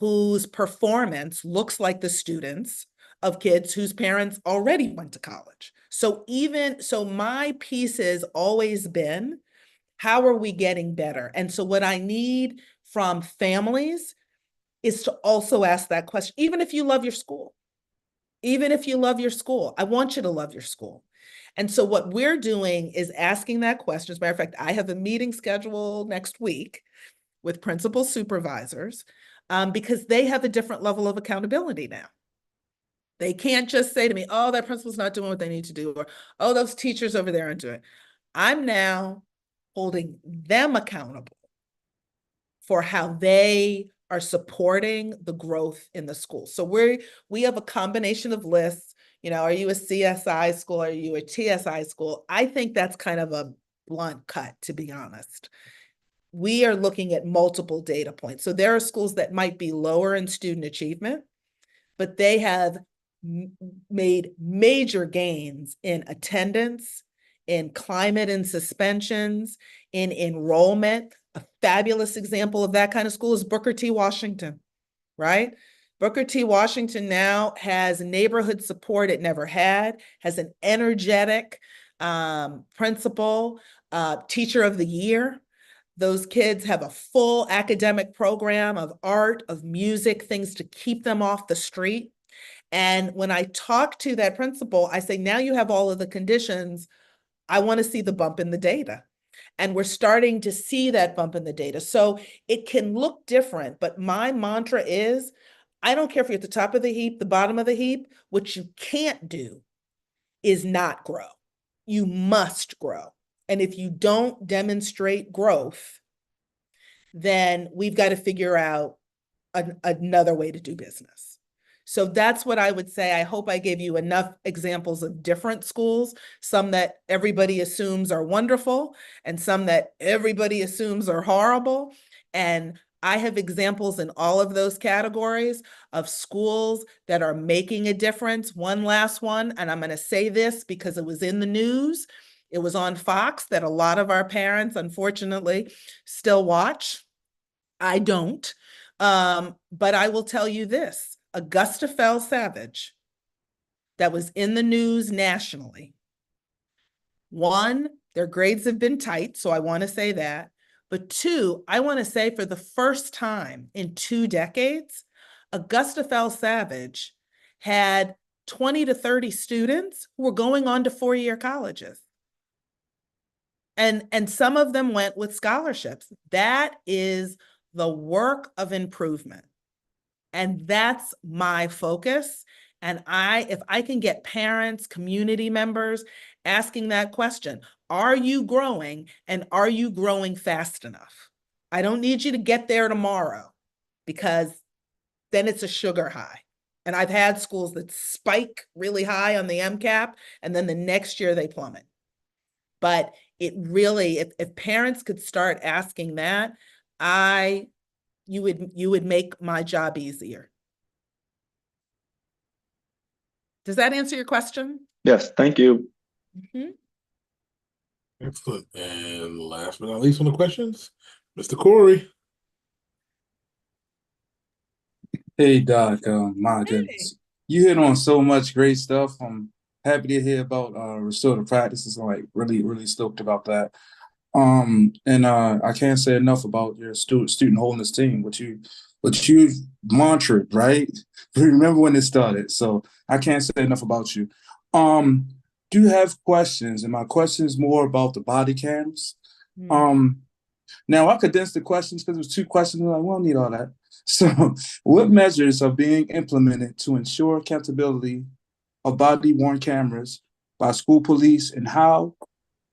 whose performance looks like the students of kids whose parents already went to college. So my piece has always been, how are we getting better? And so what I need from families is to also ask that question, even if you love your school. Even if you love your school, I want you to love your school. And so what we're doing is asking that question. As a matter of fact, I have a meeting scheduled next week with principal supervisors because they have a different level of accountability now. They can't just say to me, oh, that principal's not doing what they need to do, or, oh, those teachers over there aren't doing it. I'm now holding them accountable for how they are supporting the growth in the school. So we have a combination of lists. Are you a CSI school? Are you a TSI school? I think that's kind of a blunt cut, to be honest. We are looking at multiple data points. So there are schools that might be lower in student achievement, but they have made major gains in attendance, in climate and suspensions, in enrollment. A fabulous example of that kind of school is Booker T. Washington, right? Booker T. Washington now has neighborhood support it never had, has an energetic principal, teacher of the year. Those kids have a full academic program of art, of music, things to keep them off the street. And when I talk to that principal, I say, now you have all of the conditions. I want to see the bump in the data. And we're starting to see that bump in the data. So it can look different, but my mantra is, I don't care if you're at the top of the heap, the bottom of the heap, what you can't do is not grow. You must grow. And if you don't demonstrate growth, then we've got to figure out another way to do business. So that's what I would say. I hope I gave you enough examples of different schools, some that everybody assumes are wonderful and some that everybody assumes are horrible. And I have examples in all of those categories of schools that are making a difference. One last one, and I'm going to say this because it was in the news. It was on Fox that a lot of our parents, unfortunately, still watch. I don't. But I will tell you this, Augusta Fell Savage, that was in the news nationally. One, their grades have been tight, so I want to say that. But two, I want to say for the first time in 2 decades, Augusta Fell Savage had 20 to 30 students who were going on to 4-year colleges. And some of them went with scholarships. That is the work of improvement. And that's my focus. And if I can get parents, community members asking that question, are you growing and are you growing fast enough? I don't need you to get there tomorrow because then it's a sugar high. And I've had schools that spike really high on the MCAP and then the next year they plummet. But it really, if parents could start asking that, you would make my job easier. Does that answer your question? Yes, thank you. Mm-hmm. Excellent. And last but not least on the questions, Mr. Corey. Hey, Doc, my goodness. You hit on so much great stuff. I'm happy to hear about restorative practices. I'm like really stoked about that. And I can't say enough about your student holiness team, what you mantraed, right? Remember when it started. So I can't say enough about you. Do have questions, and my question is more about the body cams. Now I condensed the questions because it was 2 questions. I'm like, we don't need all that. So, what measures are being implemented to ensure accountability of body-worn cameras by school police, and how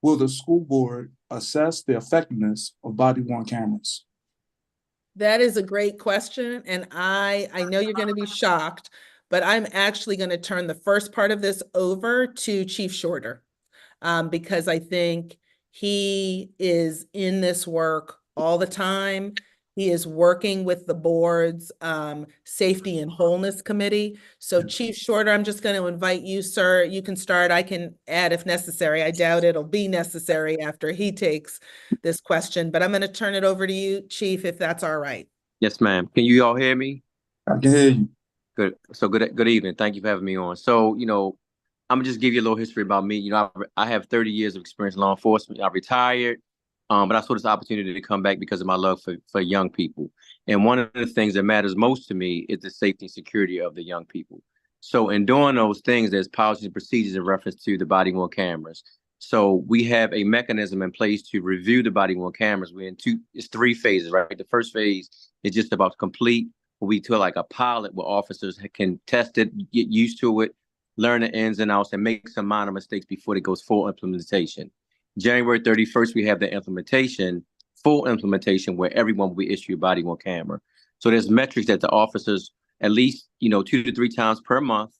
will the school board assess the effectiveness of body-worn cameras? That is a great question. And I know you're going to be shocked, but I'm actually going to turn the first part of this over to Chief Shorter, because I think he is in this work all the time. He is working with the board's Safety and Wholeness Committee. So Chief Shorter, I'm just going to invite you, sir. You can start. I can add if necessary. I doubt it'll be necessary after he takes this question, but I'm going to turn it over to you, Chief, if that's all right. Yes, ma'am. Can you all hear me? I can hear you. Good. So good evening. Thank you for having me on. So, I'm gonna just give you a little history about me. I have 30 years of experience in law enforcement. I retired, but I saw this opportunity to come back because of my love for young people. And one of the things that matters most to me is the safety and security of the young people. So in doing those things, there's policies and procedures in reference to the body-worn cameras. So we have a mechanism in place to review the body-worn cameras. It's 3 phases, right? The first phase is just about to complete. We do like a pilot where officers can test it, get used to it, learn the ins and outs, and make some minor mistakes before it goes full implementation. January 31st, we have the full implementation, where everyone will be issued a body-worn camera. So there's metrics that the officers, at least 2 to 3 times per month,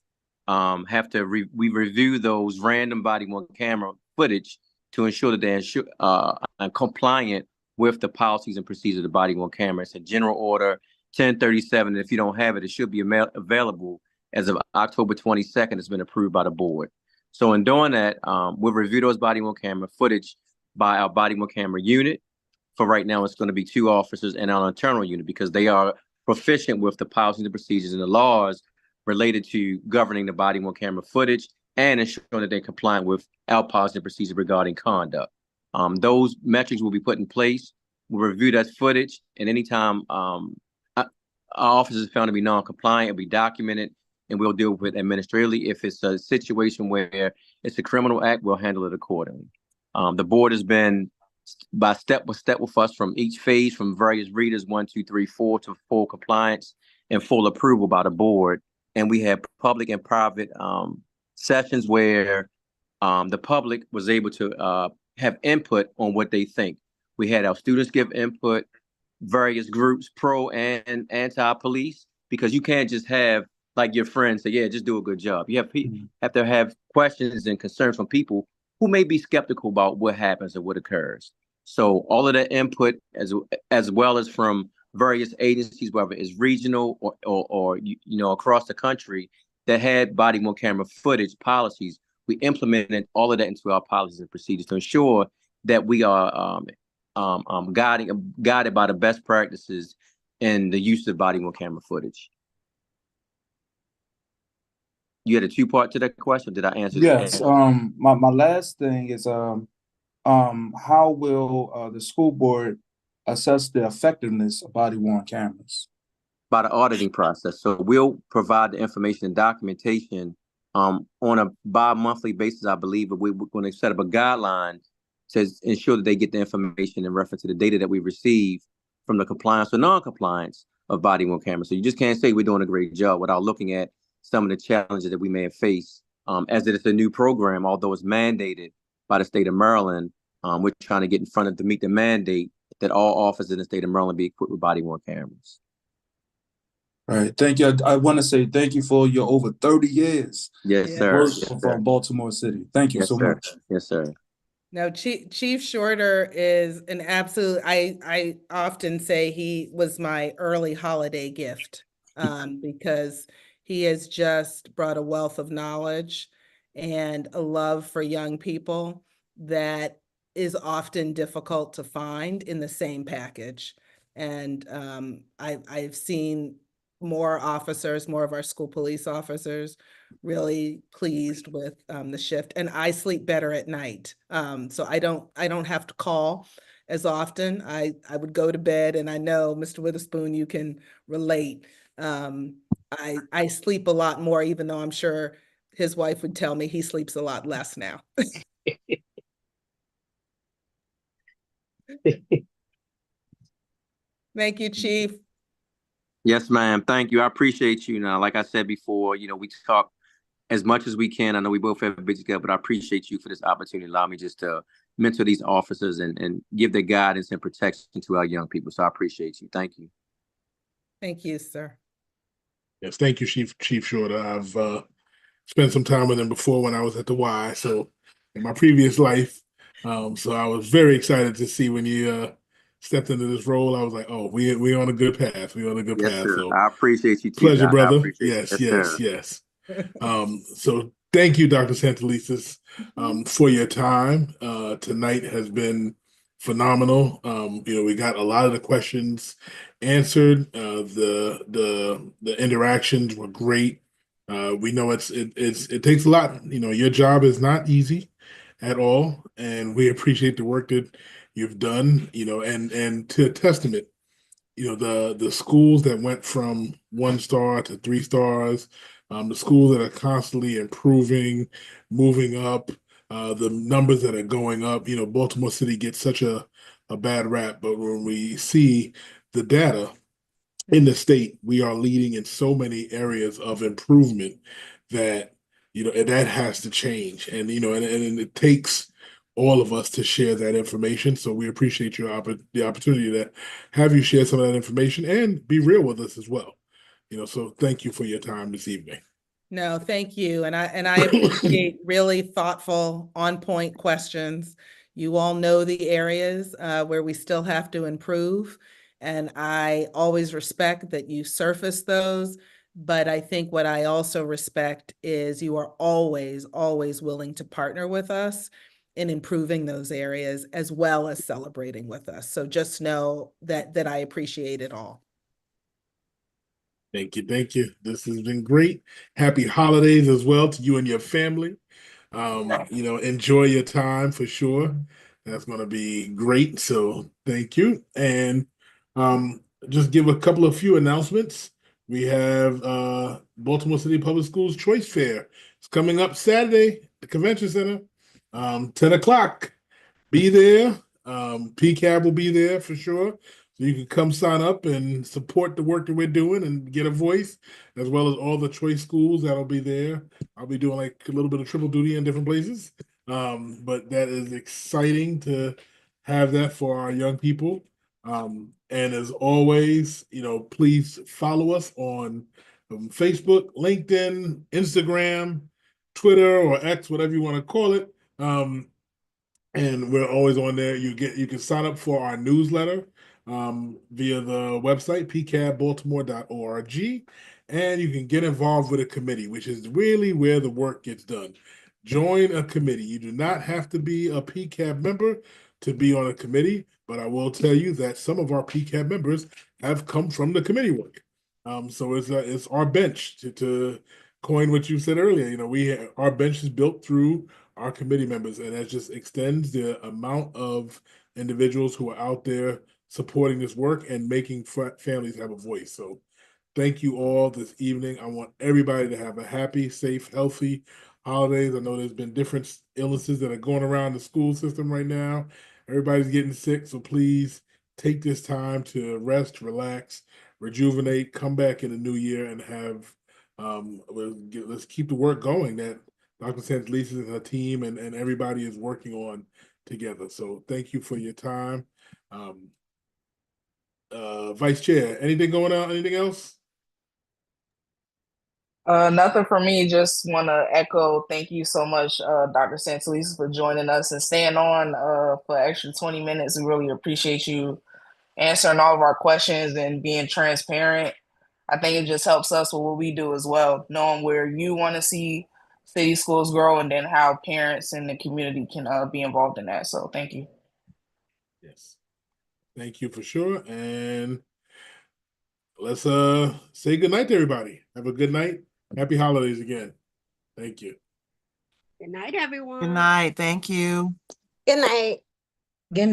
have to we review those random body-worn camera footage to ensure that they're compliant with the policies and procedures of the body-worn camera. It's a general order 1037. If you don't have it, it should be available as of October 22nd. It's been approved by the board. So in doing that, we'll review those body-worn camera footage by our body-worn camera unit. For right now, it's going to be 2 officers and our internal unit, because they are proficient with the policies and procedures and the laws related to governing the body-worn camera footage and ensuring that they're compliant with our policies and procedures regarding conduct. Those metrics will be put in place. We'll review that footage, and anytime our officers are found to be non-compliant, it'll be documented, and we'll deal with it administratively. If it's a situation where it's a criminal act, we'll handle it accordingly. The board has been by step with us from each phase, from various readers 1, 2, 3, 4 to full compliance and full approval by the board. And we have public and private sessions where the public was able to have input on what they think. We had our students give input, various groups, pro and anti-police, because you can't just have like your friends say, yeah, just do a good job. You have to have questions and concerns from people who may be skeptical about what happens or what occurs. So all of that input, as well as from various agencies, whether it's regional or across the country, that had body-worn camera footage policies, we implemented all of that into our policies and procedures to ensure that we are guided by the best practices in the use of body-worn camera footage. You had a two-part to that question. Did I answer? Yes. My last thing is how will the school board assess the effectiveness of body-worn cameras? By the auditing process. So we'll provide the information and documentation on a bi-monthly basis, I believe, but we're going to set up a guideline to ensure that they get the information in reference to the data that we receive from the compliance or non-compliance of body-worn cameras. So you just can't say we're doing a great job without looking at some of the challenges that we may have faced. As it is a new program, although it's mandated by the state of Maryland, we're trying to get in front of to meet the mandate that all offices in the state of Maryland be equipped with body-worn cameras. All right, thank you. I want to say thank you for your over 30 years. Yes, sir. Work Yes, from Baltimore City. Thank you so much. Yes, sir. No, Chief Shorter is an absolute, I often say he was my early holiday gift, because he has just brought a wealth of knowledge and a love for young people that is often difficult to find in the same package. And I've seen more officers, more of our school police officers, really pleased with the shift. And I sleep better at night, so I don't have to call as often. I would go to bed, and I know, Mr. Witherspoon, you can relate. I sleep a lot more, even though I'm sure his wife would tell me he sleeps a lot less now. Thank you, Chief. Yes, ma'am. Thank you. I appreciate you. Now, like I said before, we talk as much as we can. I know we both have a busy schedule, but I appreciate you for this opportunity. Allow me just to mentor these officers and give their guidance and protection to our young people. So I appreciate you. Thank you. Thank you, sir. Yes, thank you, Chief Shorter. I've spent some time with him before when I was at the Y, so in my previous life. So I was very excited to see when you stepped into this role. I was like, oh, we're on a good path. We're on a good Yes, path. sir. So I appreciate you too, pleasure, Doc. brother. I appreciate Yes, you. yes, yes. So thank you, Dr. Santelises, for your time. Tonight has been phenomenal. We got a lot of the questions answered. The interactions were great. We know it takes a lot. Your job is not easy at all, and we appreciate the work that you've done. And to a testament, the schools that went from 1 star to 3 stars, the schools that are constantly improving, moving up, the numbers that are going up. Baltimore City gets such a bad rap, but when we see the data in the state, we are leading in so many areas of improvement that that has to change, and and it takes all of us to share that information. So we appreciate the opportunity to have you share some of that information and be real with us as well. So thank you for your time this evening. No, thank you. And I appreciate really thoughtful, on-point questions. You all know the areas where we still have to improve. And I always respect that you surface those. But I think what I also respect is you are always, always willing to partner with us in improving those areas as well as celebrating with us. So just know that I appreciate it all. Thank you. Thank you. This has been great. Happy holidays as well to you and your family. Enjoy your time for sure. That's going to be great. So thank you. And just give a couple of few announcements. We have Baltimore City Public Schools Choice Fair. It's coming up Saturday at the Convention Center, 10 o'clock. Be there. PCAB will be there for sure. So you can come sign up and support the work that we're doing and get a voice, as well as all the choice schools that'll be there. I'll be doing like a little bit of triple duty in different places. But that is exciting to have that for our young people. And as always, please follow us on Facebook, LinkedIn, Instagram, Twitter, or X, whatever you want to call it. And we're always on there. You can sign up for our newsletter via the website pcabbaltimore.org, and you can get involved with a committee, which is really where the work gets done. join a committee. You do not have to be a PCAB member to be on a committee, but I will tell you that some of our PCAB members have come from the committee work. So it's our bench to coin what you said earlier. You know, our bench is built through our committee members, and that just extends the amount of individuals who are out there supporting this work and making families have a voice. So thank you all this evening. I want everybody to have a happy, safe, healthy holidays. I know there's been different illnesses that are going around the school system right now. Everybody's getting sick, so please take this time to rest, relax, rejuvenate, come back in the new year and have let's keep the work going that Dr. Santalisa and her team and everybody is working on together. So thank you for your time. Vice Chair, anything going on? Anything else? Nothing for me. Just want to echo. Thank you so much, Dr. Santalisa, for joining us and staying on for extra 20 minutes. We really appreciate you answering all of our questions and being transparent. I think it just helps us with what we do as well, knowing where you want to see city schools grow and then how parents and the community can be involved in that. So thank you. Yes. Thank you for sure. And let's say good night to everybody. Have a good night. Happy holidays again. Thank you. Good night, everyone. Good night. Thank you. Good night. Good night.